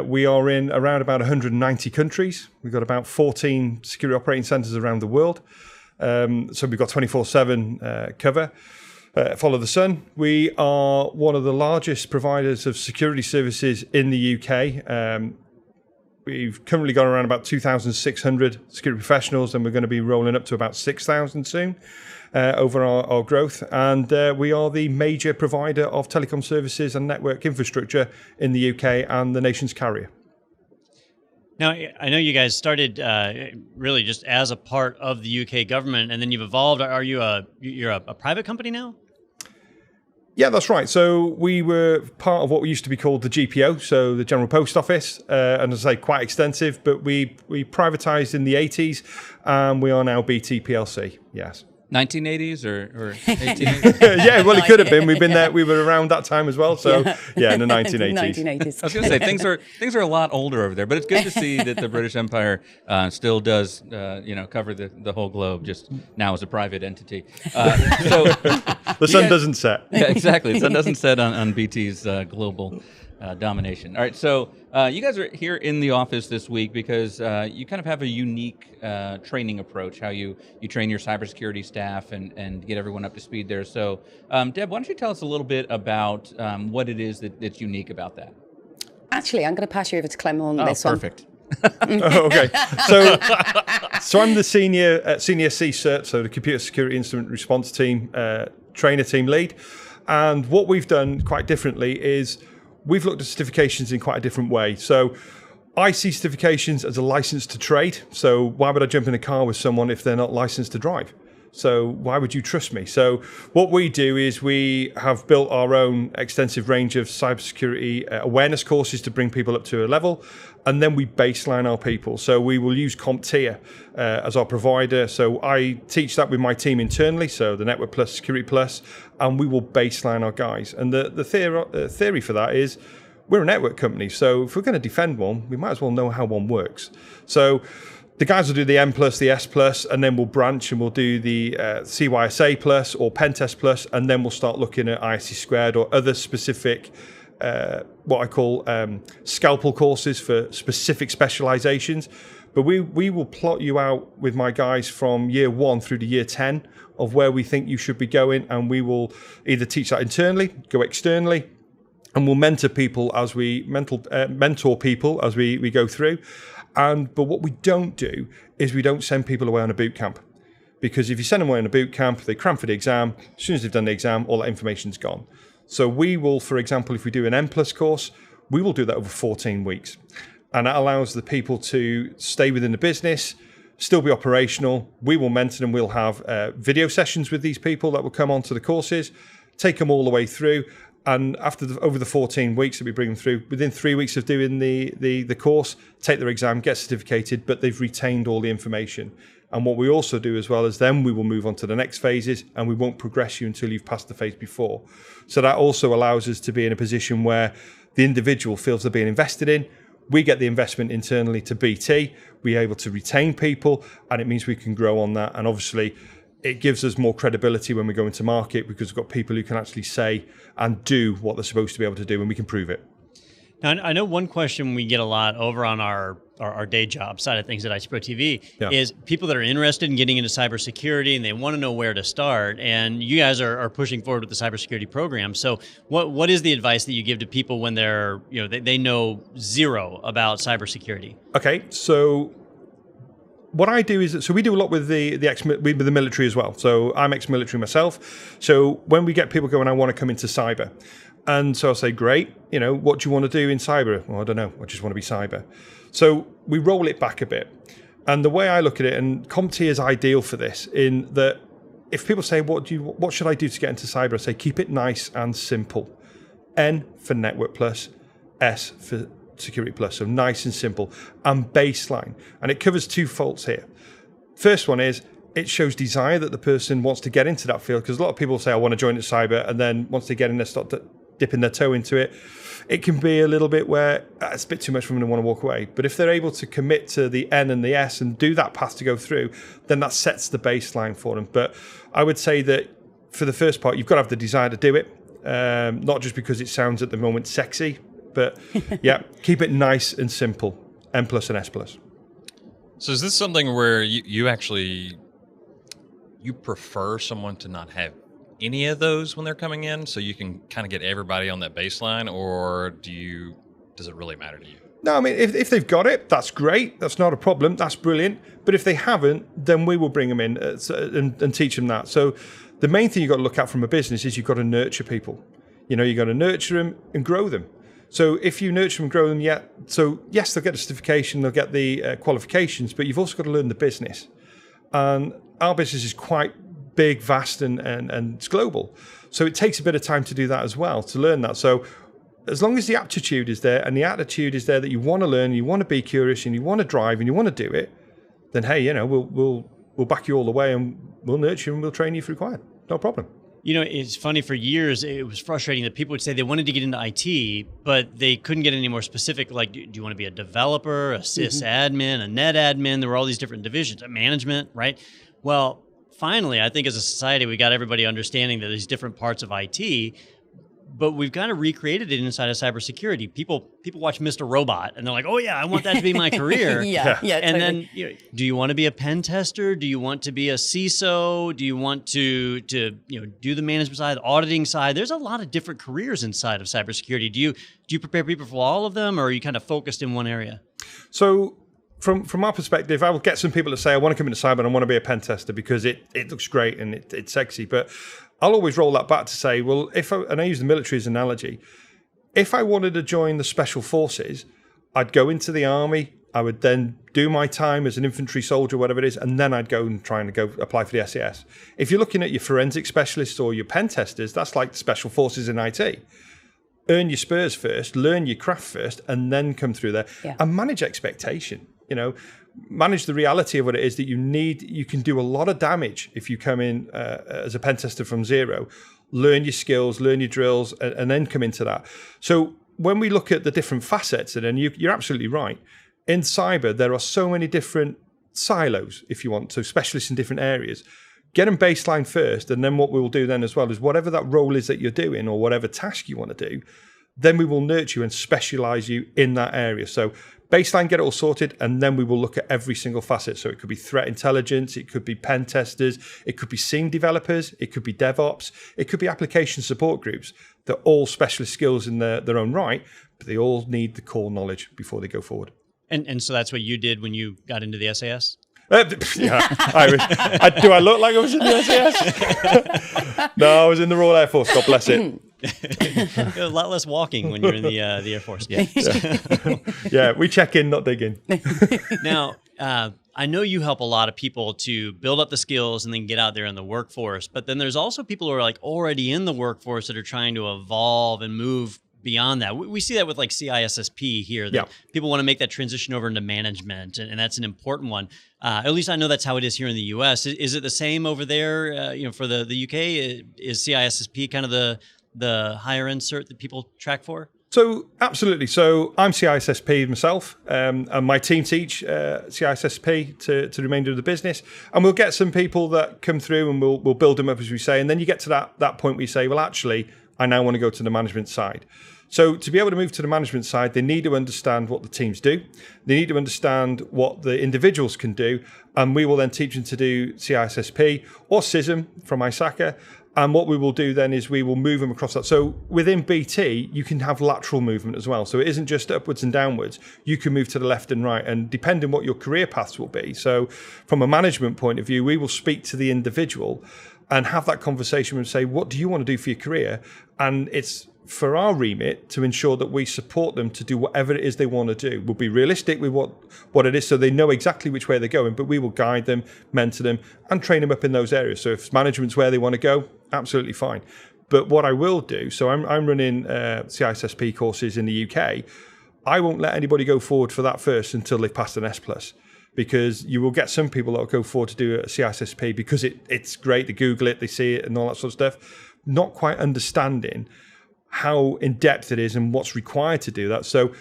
We are in around about 190 countries. We've got about 14 security operating centers around the world. So we've got 24/7 cover. Follow the sun. We are one of the largest providers of security services in the UK. We've currently got around about 2,600 security professionals, and we're going to be rolling up to about 6,000 soon over our growth. And we are the major provider of telecom services and network infrastructure in the UK and the nation's carrier. Now, I know you guys started really just as a part of the UK government, and then you've evolved. You're a private company now? Yeah, that's right. So we were part of what used to be called the GPO, so the General Post Office, and as I say, quite extensive, but we privatised in the 80s, and we are now BT PLC, yes. 1980s or 1880s? Yeah, well, it could have been. We've been there. We were around that time as well. So, yeah, in the 1980s. I was going to say things are a lot older over there, but it's good to see that the British Empire still does, cover the whole globe. Just now as a private entity. So the sun doesn't set. Yeah, exactly. The sun doesn't set on BT's global domination. All right, so you guys are here in the office this week because you kind of have a unique training approach, how you train your cybersecurity staff and get everyone up to speed there. So, Deb, why don't you tell us a little bit about what it is that's unique about that? Actually, I'm going to pass you over to Clem on this perfect. one. Okay. So I'm the senior C cert, so the Computer Security Incident Response Team trainer team lead. And what we've done quite differently is we've looked at certifications in quite a different way. So I see certifications as a license to trade. So why would I jump in a car with someone if they're not licensed to drive? So why would you trust me? So what we do is we have built our own extensive range of cybersecurity awareness courses to bring people up to a level, and then we baseline our people. So we will use CompTIA as our provider. So I teach that with my team internally, so the Network Plus, Security Plus, and we will baseline our guys. And the theory for that is we're a network company, so if we're going to defend one, we might as well know how one works. So the guys will do the M+, the S+, and then we'll branch and we'll do the CYSA plus or Pentest plus, and then we'll start looking at ISC squared or other specific, what I call scalpel courses for specific specializations. But we will plot you out with my guys from year 1 through to year 10 of where we think you should be going, and we will either teach that internally, go externally, and we'll mentor people as we mentor people as we go through. But what we don't do is we don't send people away on a boot camp, because if you send them away on a boot camp, they cram for the exam. As soon as they've done the exam, all that information's gone. So we will, for example, if we do an M+ course, we will do that over 14 weeks. And that allows the people to stay within the business, still be operational. We will mentor them. We'll have video sessions with these people that will come onto the courses, take them all the way through. And over the 14 weeks that we bring them through, within 3 weeks of doing the course, take their exam, get certificated, but they've retained all the information. And what we also do as well is then we will move on to the next phases, and we won't progress you until you've passed the phase before. So that also allows us to be in a position where the individual feels they're being invested in. We get the investment internally to BT. We're able to retain people, and it means we can grow on that. And obviously, it gives us more credibility when we go into market, because we've got people who can actually say and do what they're supposed to be able to do, and we can prove it. Now, I know one question we get a lot over on our day job side of things at IT Pro TV is people that are interested in getting into cybersecurity and they want to know where to start. And you guys are pushing forward with the cybersecurity program. So what is the advice that you give to people when they're, they know zero about cybersecurity? Okay, so what I do is, so we do a lot with the military as well. So I'm ex-military myself. So when we get people going, I want to come into cyber. And so I'll say, great, what do you want to do in cyber? Well, I don't know. I just want to be cyber. So we roll it back a bit. And the way I look at it, and CompTIA is ideal for this, in that if people say, what should I do to get into cyber? I say, keep it nice and simple. N for Network Plus, S for Security Plus. So nice and simple and baseline. And it covers 2 faults here. First one is, it shows desire that the person wants to get into that field, because a lot of people say, I want to join into cyber, and then once they get in, they start dipping their toe into it. It can be a little bit where it's a bit too much for them to want to walk away. But if they're able to commit to the N and the S and do that path to go through, then that sets the baseline for them. But I would say that for the first part, you've got to have the desire to do it, not just because it sounds at the moment sexy, but keep it nice and simple, M+ and S+. So is this something where you actually prefer someone to not have any of those when they're coming in, so you can kind of get everybody on that baseline, or does it really matter to you? No, I mean, if they've got it, that's great. That's not a problem. That's brilliant. But if they haven't, then we will bring them in and teach them that. So the main thing you've got to look at from a business is you've got to nurture people. You've got to nurture them and grow them. So if you nurture them, grow them, yes, they'll get the certification, they'll get the qualifications, but you've also got to learn the business. And our business is quite big, vast, and it's global. So it takes a bit of time to do that as well, to learn that. So as long as the aptitude is there and the attitude is there that you want to learn, you want to be curious, and you want to drive, and you want to do it, then hey, we'll back you all the way, and we'll nurture you and we'll train you if required. No problem. It's funny, for years, it was frustrating that people would say they wanted to get into IT, but they couldn't get any more specific. Like, do you want to be a developer, a sysadmin, a net admin? There were all these different divisions, management, right? Well, finally, I think as a society, we got everybody understanding that there's different parts of IT, but we've kind of recreated it inside of cybersecurity. People watch Mr. Robot, and they're like, "Oh yeah, I want that to be my career." yeah. And totally. then, do you want to be a pen tester? Do you want to be a CISO? Do you want to do the management side, the auditing side? There's a lot of different careers inside of cybersecurity. Do you prepare people for all of them, or are you kind of focused in one area? So, From our perspective, I will get some people to say, I want to come into cyber and I want to be a pen tester because it looks great and it's sexy. But I'll always roll that back to say, well, and I use the military as an analogy, if I wanted to join the special forces, I'd go into the army, I would then do my time as an infantry soldier, whatever it is, and then I'd go and try and go apply for the SAS. If you're looking at your forensic specialists or your pen testers, that's like the special forces in IT. Earn your spurs first, learn your craft first, and then come through there and manage expectation. Manage the reality of what it is that you can do a lot of damage if you come in as a pen tester from zero, learn your skills, learn your drills, and then come into that. So when we look at the different facets, and you're absolutely right, in cyber, there are so many different silos, if you want, so specialists in different areas. Get them baseline first, and then what we will do then as well is whatever that role is that you're doing or whatever task you want to do, then we will nurture you and specialize you in that area. So baseline, get it all sorted, and then we will look at every single facet. So it could be threat intelligence, it could be pen testers, it could be SIEM developers, it could be DevOps, it could be application support groups. They're all specialist skills in their own right, but they all need the core knowledge before they go forward. And so that's what you did when you got into the SAS? Yeah, do I look like I was in the SAS? No, I was in the Royal Air Force. God bless it. A lot less walking when you're in the Air Force. Yeah. Yeah, we check in, not dig in. Now, I know you help a lot of people to build up the skills and then get out there in the workforce. But then there's also people who are like already in the workforce that are trying to evolve and move beyond that. We see that with like CISSP here, that people want to make that transition over into management, and that's an important one. At least I know that's how it is here in the US. Is it the same over there? For the UK, is CISSP kind of the higher end cert that people track for? So absolutely. So I'm CISSP myself, and my team teach CISSP to the remainder of the business. And we'll get some people that come through, and we'll build them up, as we say. And then you get to that point where you say, well, actually, I now want to go to the management side. So to be able to move to the management side, they need to understand what the teams do. They need to understand what the individuals can do. And we will then teach them to do CISSP or CISM from ISACA. And what we will do then is we will move them across that. So within BT, you can have lateral movement as well. So it isn't just upwards and downwards. You can move to the left and right, and depending what your career paths will be. So from a management point of view, we will speak to the individual and have that conversation and say, what do you want to do for your career? And it's for our remit to ensure that we support them to do whatever it is they want to do. We'll be realistic with what it is so they know exactly which way they're going, but we will guide them, mentor them, and train them up in those areas. So if management's where they want to go, absolutely fine. But what I will do, so I'm running CISSP courses in the UK. I won't let anybody go forward for that first until they've passed an S+. Because you will get some people that will go forward to do a CISSP because it's great, they Google it, they see it and all that sort of stuff, not quite understanding how in-depth it is and what's required to do that. So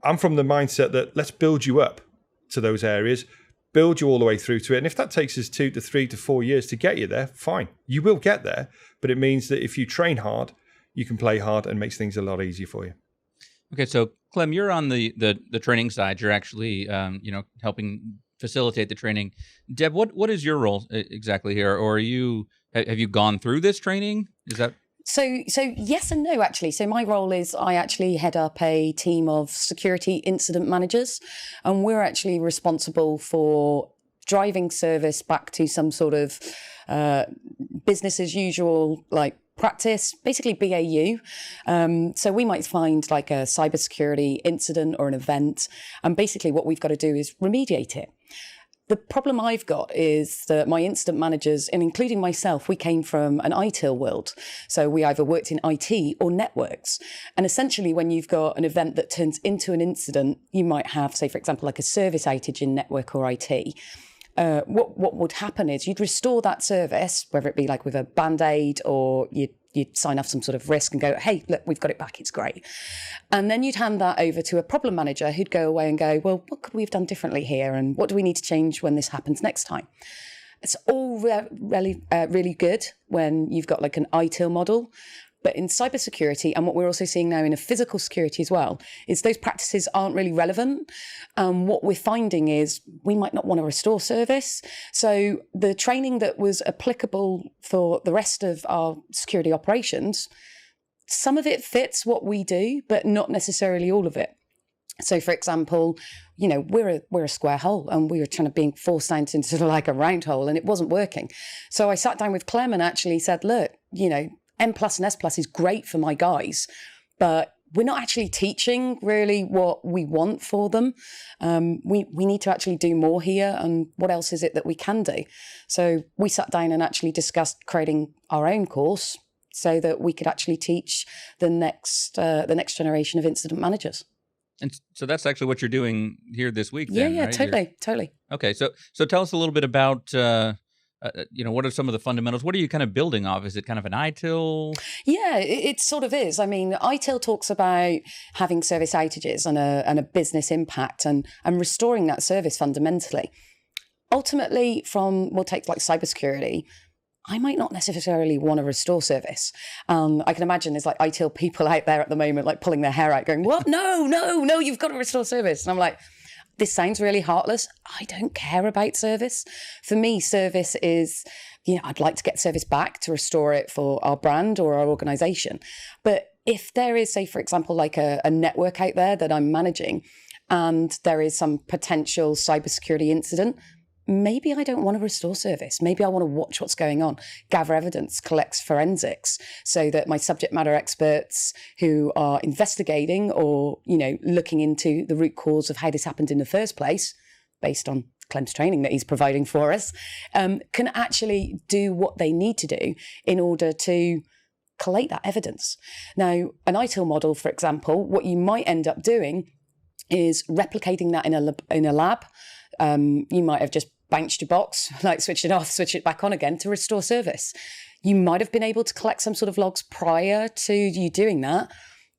I'm from the mindset that let's build you up to those areas, build you all the way through to it. And if that takes us 2 to 3 to 4 years to get you there, fine. You will get there. But it means that if you train hard, you can play hard and makes things a lot easier for you. Okay, so Clem, you're on the training side. You're actually helping facilitate the training. Deb, what is your role exactly here? Or have you gone through this training? Is that... So yes and no, actually. So my role is I actually head up a team of security incident managers, and we're actually responsible for driving service back to some sort of business as usual, like practice, basically BAU. So we might find like a cybersecurity incident or an event, and basically what we've got to do is remediate it. The problem I've got is that my incident managers, and including myself, we came from an ITIL world. So we either worked in IT or networks. And essentially, when you've got an event that turns into an incident, you might have, say, for example, like a service outage in network or IT. What would happen is you'd restore that service, whether it be like with a Band-Aid or you'd sign off some sort of risk and go, hey, look, we've got it back, it's great. And then you'd hand that over to a problem manager who'd go away and go, well, what could we have done differently here? And what do we need to change when this happens next time? It's all really good when you've got like an ITIL model. But in cybersecurity, and what we're also seeing now in a physical security as well, is those practices aren't really relevant. What we're finding is we might not want to restore service. So the training that was applicable for the rest of our security operations, some of it fits what we do, but not necessarily all of it. So, for example, we're a square hole, and we were trying to be forced into sort of like a round hole, and it wasn't working. So I sat down with Clem and actually said, look, M+ and S+ is great for my guys, but we're not actually teaching really what we want for them. We need to actually do more here, and what else is it that we can do? So we sat down and actually discussed creating our own course so that we could actually teach the next generation of incident managers. And so that's actually what you're doing here this week then, Yeah, right? totally. Okay, so tell us a little bit about... what are some of the fundamentals? What are you kind of building off? Is it kind of an ITIL? Yeah, it sort of is. I mean, ITIL talks about having service outages and a business impact and restoring that service fundamentally. ultimately, we'll take like cybersecurity. I might not necessarily want to restore service. I can imagine there's like ITIL people out there at the moment, like pulling their hair out going, what? No, you've got to restore service. And I'm like, this sounds really heartless. I don't care about service. For me, service is, I'd like to get service back to restore it for our brand or our organization. But if there is, say, for example, like a network out there that I'm managing and there is some potential cybersecurity incident, maybe I don't want to restore service. Maybe I want to watch what's going on, gather evidence, collect forensics so that my subject matter experts who are investigating or, looking into the root cause of how this happened in the first place, based on Clem's training that he's providing for us, can actually do what they need to do in order to collate that evidence. Now, an ITIL model, for example, what you might end up doing is replicating that in a lab. You might have just bounced your box, like switch it off, switch it back on again to restore service. You might have been able to collect some sort of logs prior to you doing that.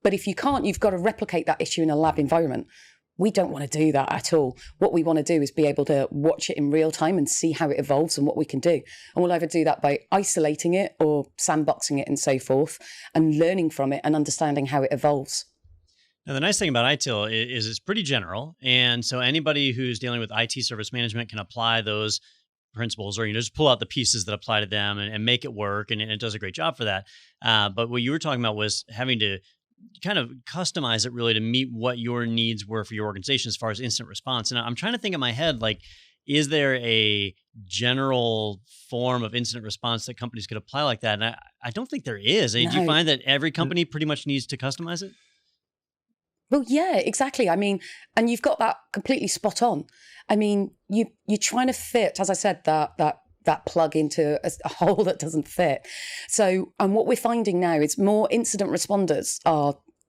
But if you can't, you've got to replicate that issue in a lab environment. We don't want to do that at all. What we want to do is be able to watch it in real time and see how it evolves and what we can do. And we'll either do that by isolating it or sandboxing it and so forth and learning from it and understanding how it evolves. Now, the nice thing about ITIL is it's pretty general. And so anybody who's dealing with IT service management can apply those principles or, just pull out the pieces that apply to them and make it work. And it does a great job for that. But what you were talking about was having to kind of customize it really to meet what your needs were for your organization as far as incident response. And I'm trying to think in my head, like, is there a general form of incident response that companies could apply like that? And I don't think there is. No. Do you find that every company pretty much needs to customize it? Well, yeah, exactly. I mean, and you've got that completely spot on. I mean, you're trying to fit, as I said, that plug into a hole that doesn't fit. So, and what we're finding now is more incident responders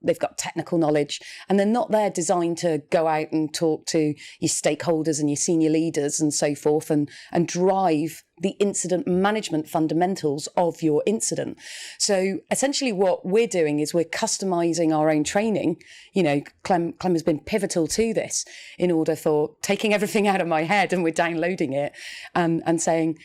they've got technical knowledge and they're not there designed to go out and talk to your stakeholders and your senior leaders and so forth and drive the incident management fundamentals of your incident. So essentially what we're doing is we're customizing our own training. Clem has been pivotal to this in order for taking everything out of my head and we're downloading it and saying,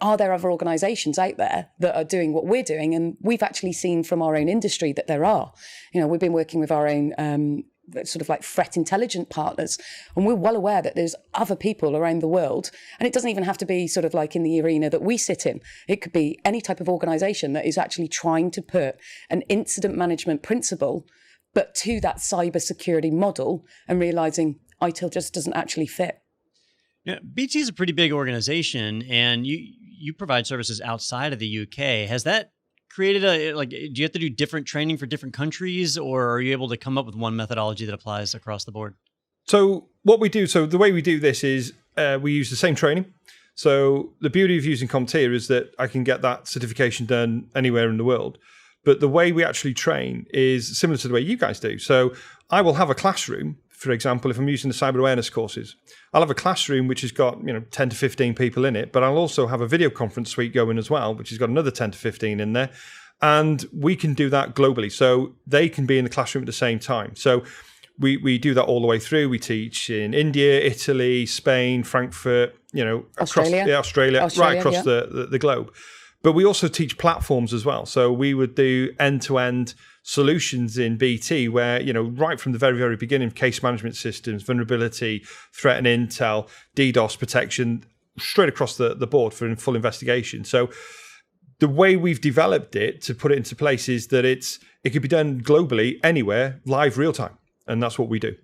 are there other organizations out there that are doing what we're doing? And we've actually seen from our own industry that there are. We've been working with our own sort of like threat intelligent partners. And we're well aware that there's other people around the world. And it doesn't even have to be sort of like in the arena that we sit in. It could be any type of organization that is actually trying to put an incident management principle, but to that cybersecurity model and realizing ITIL just doesn't actually fit. Yeah, BT is a pretty big organization and you provide services outside of the UK. Has that created do you have to do different training for different countries or are you able to come up with one methodology that applies across the board? So the way we do this is we use the same training. So the beauty of using CompTIA is that I can get that certification done anywhere in the world. But the way we actually train is similar to the way you guys do. So I will have a classroom, for example, if I'm using the cyber awareness courses, I'll have a classroom which has got 10 to 15 people in it, but I'll also have a video conference suite going as well, which has got another 10 to 15 in there. And we can do that globally. So they can be in the classroom at the same time. So we do that all the way through. We teach in India, Italy, Spain, Frankfurt, Australia, right across the globe. But we also teach platforms as well. So we would do end-to-end solutions in BT where, right from the very, very beginning, case management systems, vulnerability, threat and intel, DDoS protection, straight across the board for full investigation. So the way we've developed it to put it into place is that it could be done globally, anywhere, live, real time. And that's what we do.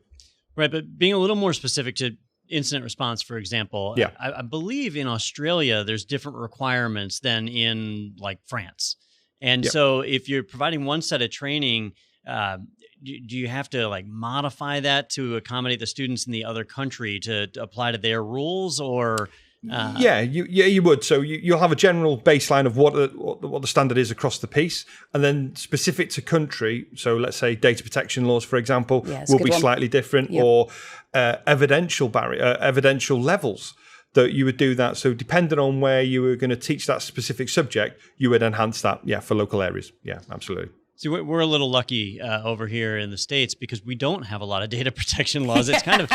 Right. But being a little more specific to incident response, for example, yeah. I believe in Australia, there's different requirements than in like France. And so if you're providing one set of training, do you have to like modify that to accommodate the students in the other country to apply to their rules or? You would. So you'll have a general baseline of what the standard is across the piece, and then specific to country. So let's say data protection laws, for example, will be slightly different, or evidential levels that you would do that. So depending on where you were going to teach that specific subject, you would enhance that. Yeah, for local areas. Yeah, absolutely. See, we're a little lucky over here in the States because we don't have a lot of data protection laws. It's kind of,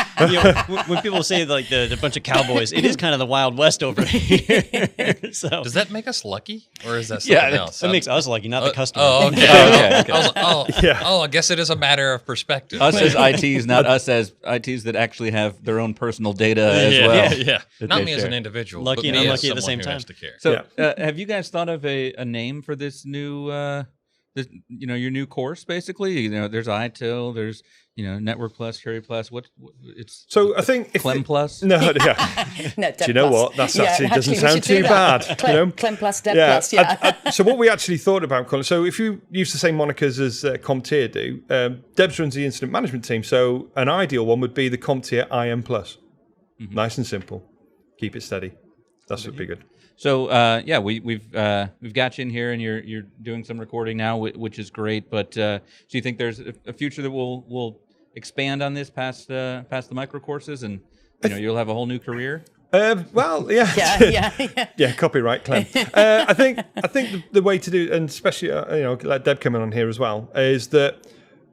when people say like the bunch of cowboys, it is kind of the Wild West over here. So Does that make us lucky, or is that something else? That makes us lucky, not the customer. Oh, okay. Okay. I guess it is a matter of perspective. Us as ITs, not us as ITs that actually have their own personal data as well. Yeah. that Not they me as share. an individual, Lucky but and me as unlucky at the someone same who time. has to care. So, have you guys thought of a name for this new, your new course? Basically, there's ITIL, there's Network Plus, Cherry Plus. What it's So I think if Clem Plus. No, yeah. No, Deb Do you know Plus. what? That's Yeah, actually doesn't we sound should do too that. bad. Clem, Clem Plus, Deb Plus, yeah. So what we actually thought about, Colin, so if you use the same monikers as CompTIA do, Debs runs the incident management team. So an ideal one would be the CompTIA IM Plus. Nice and simple. Keep it steady. That would be good. So we've got you in here, and you're doing some recording now, which is great. But do you think there's a future that will expand on this past the micro courses, and you'll have a whole new career? Well, yeah. Yeah. Copyright, Clem. I think the way to do, and especially let Deb come in on here as well, is that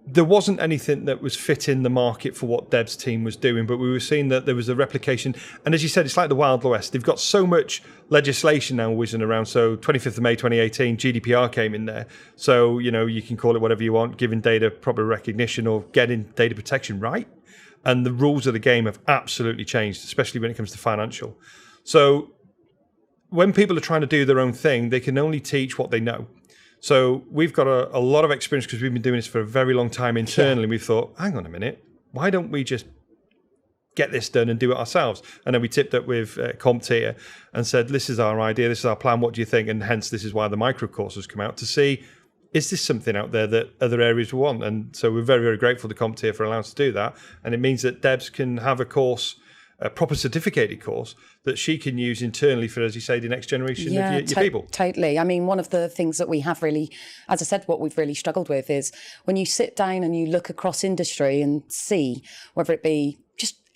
there wasn't anything that was fit in the market for what Deb's team was doing, but we were seeing that there was a replication. And as you said, it's like the Wild West. They've got so much legislation now whizzing around. So 25th of May 2018, GDPR came in there. So, you can call it whatever you want, giving data proper recognition or getting data protection right. And the rules of the game have absolutely changed, especially when it comes to financial. So when people are trying to do their own thing, they can only teach what they know. So we've got a lot of experience because we've been doing this for a very long time internally. Yeah. We thought, hang on a minute, why don't we just get this done and do it ourselves? And then we tipped up with CompTIA and said, this is our idea, this is our plan, what do you think? And hence, this is why the micro course has come out to see, is this something out there that other areas will want? And so we're very, very grateful to CompTIA for allowing us to do that. And it means that Debs can have a course, a proper certificated course that she can use internally for, as you say, the next generation of your people. Totally. I mean, one of the things that we have really, as I said, what we've really struggled with is when you sit down and you look across industry and see whether it be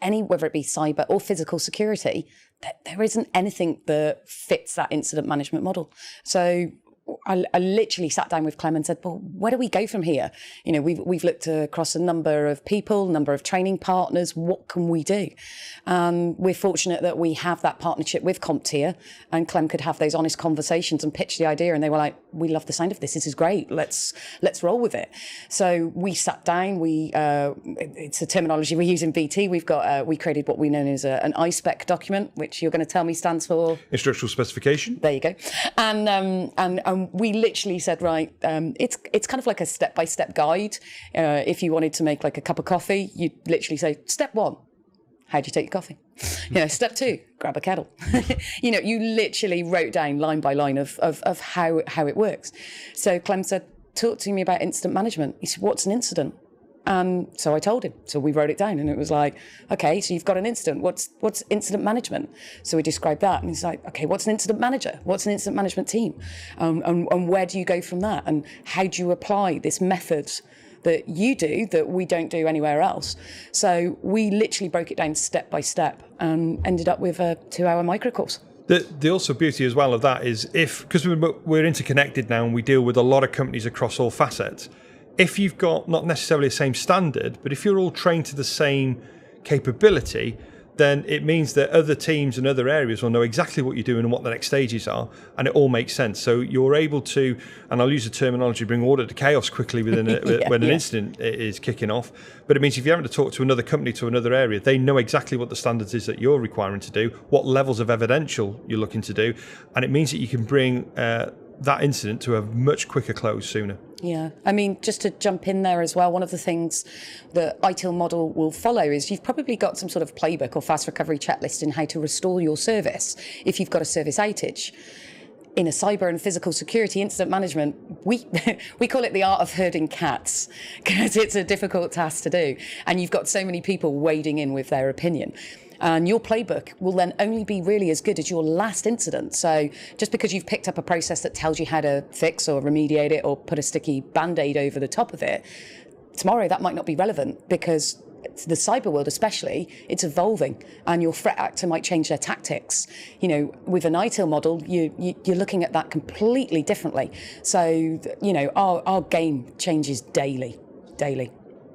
cyber or physical security, there isn't anything that fits that incident management model. So I literally sat down with Clem and said, well, where do we go from here? We've looked across a number of people, number of training partners. What can we do? We're fortunate that we have that partnership with CompTIA, and Clem could have those honest conversations and pitch the idea. And they were like, we love the sound of this. This is great. Let's roll with it. So we sat down. It's a terminology we use in BT. We created what we know as an iSpec document, which you're going to tell me stands for Instructional Specification. There you go. And we literally said, right, it's kind of like a step-by-step guide. If you wanted to make like a cup of coffee, you'd literally say, step 1, how do you take your coffee? Step 2, grab a kettle. You literally wrote down line by line of how it works. So Clem said, talk to me about incident management. He said, what's an incident? So I told him. So we wrote it down, and it was like, okay, so you've got an incident. What's incident management? So we described that, and he's like, okay, what's an incident manager? What's an incident management team? And where do you go from that? And how do you apply this method that you do that we don't do anywhere else? So we literally broke it down step by step and ended up with a 2-hour micro course. The also beauty as well of that is because we're interconnected now and we deal with a lot of companies across all facets. If you've got not necessarily the same standard, but if you're all trained to the same capability, then it means that other teams and other areas will know exactly what you're doing and what the next stages are, and it all makes sense. So you're able to, and I'll use the terminology, bring order to chaos quickly when an incident is kicking off. But it means if you're having to talk to another company, to another area, they know exactly what the standards is that you're requiring to do, what levels of evidential you're looking to do, and it means that you can bring that incident to a much quicker close sooner. Yeah, I mean, just to jump in there as well, one of the things the ITIL model will follow is you've probably got some sort of playbook or fast recovery checklist in how to restore your service if you've got a service outage. In a cyber and physical security incident management, we call it the art of herding cats because it's a difficult task to do. And you've got so many people wading in with their opinion. And your playbook will then only be really as good as your last incident. So just because you've picked up a process that tells you how to fix or remediate it or put a sticky Band-Aid over the top of it, tomorrow that might not be relevant because the cyber world especially, it's evolving, and your threat actor might change their tactics. You know, with an ITIL model, you're looking at that completely differently. So, you know, our game changes daily.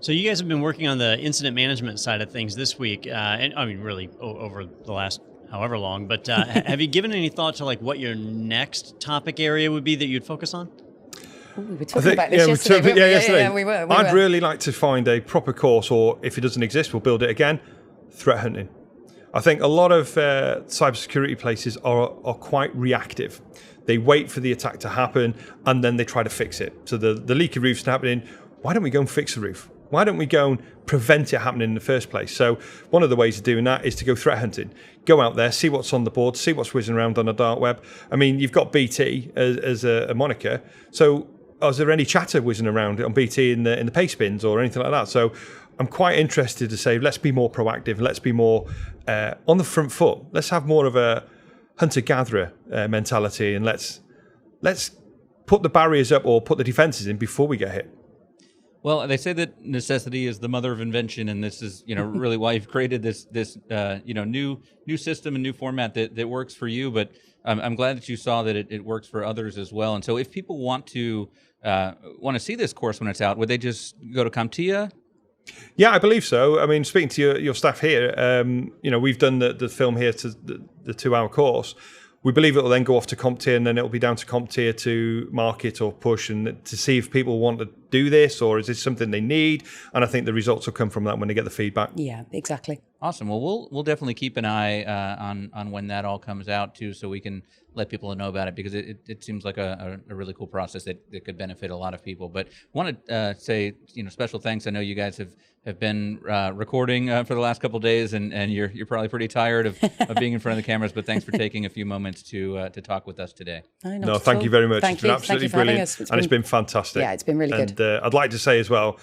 So you guys have been working on the incident management side of things this week, and I mean, really over the last however long. But have you given any thought to like what your next topic area would be that you'd focus on? We were talking about this yesterday. Yesterday. We were. I'd really like to find a proper course, or if it doesn't exist, we'll build it again. Threat hunting. I think a lot of cybersecurity places are quite reactive. They wait for the attack to happen and then they try to fix it. So the leaky roof's happening. Why don't we go and fix the roof? Why don't we go and prevent it happening in the first place? So one of the ways of doing that is to go threat hunting. Go out there, see what's on the board, see what's whizzing around on the dark web. I mean, you've got BT as a moniker. So is there any chatter whizzing around on BT in the paste bins or anything like that? So I'm quite interested to say, let's be more proactive. Let's be more on the front foot. Let's have more of a hunter-gatherer mentality, and let's put the barriers up or put the defenses in before we get hit. Well, they say that necessity is the mother of invention, and this is, really why you've created this new system and new format that works for you. But I'm glad that you saw that it works for others as well. And so, if people want to see this course when it's out, would they just go to CompTIA? Yeah, I believe so. I mean, speaking to your staff here, we've done the film here to the 2-hour course. We believe it will then go off to CompTIA, and then it will be down to CompTIA to market or push and to see if people want to do this or is this something they need. And I think the results will come from that when they get the feedback. Yeah, exactly. Awesome. Well, we'll definitely keep an eye on when that all comes out too, so we can let people know about it, because it seems like a really cool process that could benefit a lot of people. But want to say special thanks. I know you guys have been recording for the last couple of days, and you're probably pretty tired of being in front of the cameras. But thanks for taking a few moments to talk with us today. No, thank you very much. Thank it's been absolutely brilliant, it's been fantastic. Yeah, it's been really good. And I'd like to say as well,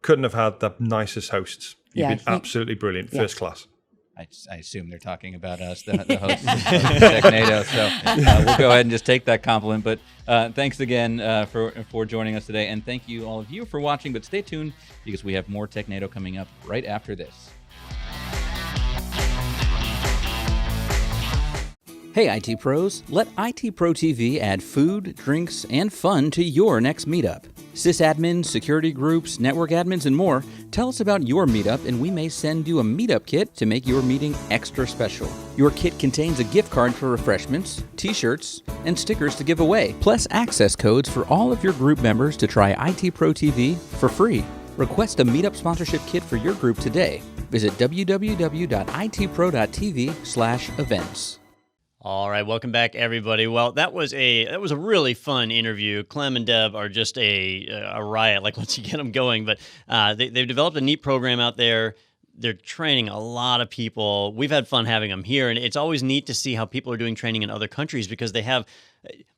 couldn't have had the nicest hosts. You've been absolutely brilliant, first class. I assume they're talking about us, the hosts of Technado. So we'll go ahead and just take that compliment. But thanks again for joining us today. And thank you, all of you, for watching. But stay tuned, because we have more Technado coming up right after this. Hey, IT pros, let IT Pro TV add food, drinks, and fun to your next meetup. Sysadmins, security groups, network admins, and more, tell us about your meetup and we may send you a meetup kit to make your meeting extra special. Your kit contains a gift card for refreshments, t-shirts, and stickers to give away, plus access codes for all of your group members to try IT Pro TV for free. Request a meetup sponsorship kit for your group today. Visit www.itpro.tv/events. All right, welcome back, everybody. Well, that was a really fun interview. Clem and Deb are just a riot, like once you get them going. But they've developed a neat program out there. They're training a lot of people. We've had fun having them here, and it's always neat to see how people are doing training in other countries, because they have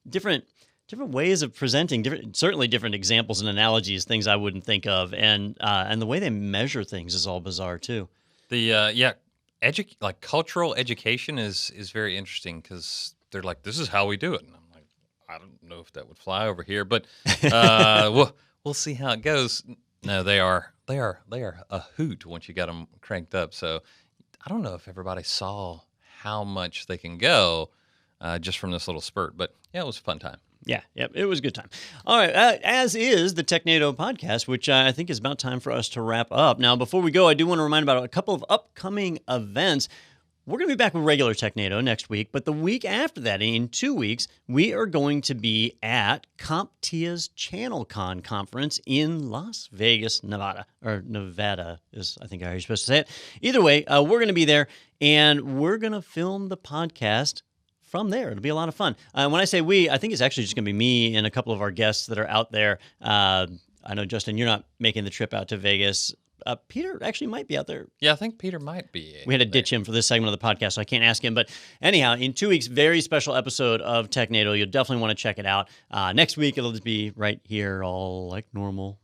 different ways of presenting, certainly different examples and analogies, things I wouldn't think of, and the way they measure things is all bizarre too. Cultural education is very interesting, because they're like, this is how we do it. And I'm like, I don't know if that would fly over here, but we'll see how it goes. No, they are a hoot once you got them cranked up. So I don't know if everybody saw how much they can go just from this little spurt, but yeah, it was a fun time. Yeah, it was a good time. All right, as is the Technado podcast, which I think is about time for us to wrap up. Now, before we go, I do want to remind about a couple of upcoming events. We're going to be back with regular Technado next week, but the week after that, in 2 weeks, we are going to be at CompTIA's ChannelCon conference in Las Vegas, Nevada. Or Nevada is, I think, how you're supposed to say it. Either way, we're going to be there, and we're going to film the podcast from there. It'll be a lot of fun. When I say we, I think it's actually just going to be me and a couple of our guests that are out there. I know, Justin, you're not making the trip out to Vegas. Peter actually might be out there. Yeah, I think Peter might be. We had to ditch him for this segment of the podcast, so I can't ask him. But anyhow, in 2 weeks, very special episode of Technado. You'll definitely want to check it out. Next week, it'll just be right here, all like normal,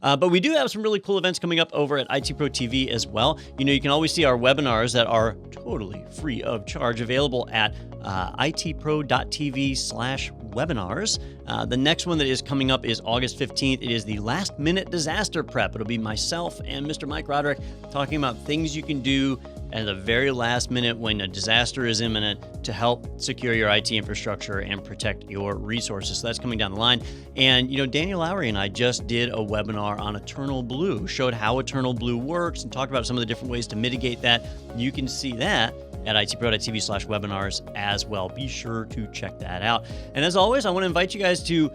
But we do have some really cool events coming up over at IT Pro TV as well. You can always see our webinars that are totally free of charge available at itpro.tv/webinars. The next one that is coming up is August 15th. It is the last minute disaster prep. It'll be myself and Mr. Mike Roderick talking about things you can do at the very last minute when a disaster is imminent to help secure your IT infrastructure and protect your resources. So that's coming down the line. And, Daniel Lowry and I just did a webinar on Eternal Blue, showed how Eternal Blue works and talked about some of the different ways to mitigate that. You can see that at itpro.tv/webinars as well. Be sure to check that out. And as always, I want to invite you guys to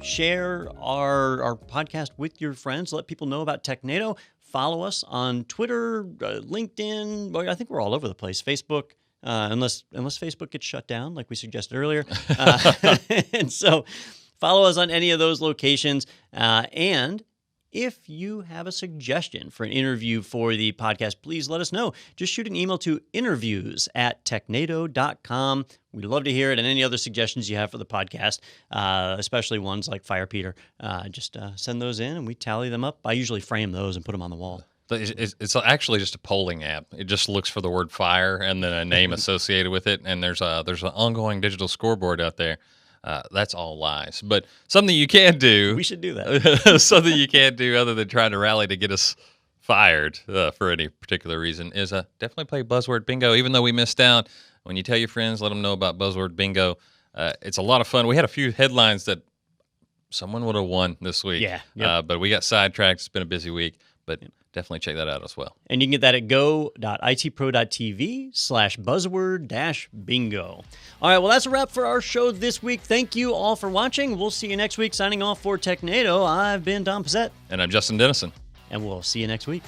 share our podcast with your friends. Let people know about Technado. Follow us on Twitter, LinkedIn. Well, I think we're all over the place. Facebook, unless Facebook gets shut down, like we suggested earlier. And so follow us on any of those locations. And if you have a suggestion for an interview for the podcast, please let us know. Just shoot an email to interviews@technado.com. We'd love to hear it, and any other suggestions you have for the podcast, especially ones like Fire Peter. Just send those in, and we tally them up. I usually frame those and put them on the wall. It's actually just a polling app. It just looks for the word fire and then a name associated with it, and there's an ongoing digital scoreboard out there. That's all lies. But something you can do. We should do that. Something you can do other than trying to rally to get us fired for any particular reason is definitely play Buzzword Bingo. Even though we missed out, when you tell your friends, let them know about Buzzword Bingo. It's a lot of fun. We had a few headlines that someone would have won this week. Yeah. Yep. But we got sidetracked. It's been a busy week. But definitely check that out as well. And you can get that at go.itpro.tv/buzzword-bingo. All right, well, that's a wrap for our show this week. Thank you all for watching. We'll see you next week. Signing off for Technado, I've been Don Pizzette. And I'm Justin Dennison. And we'll see you next week.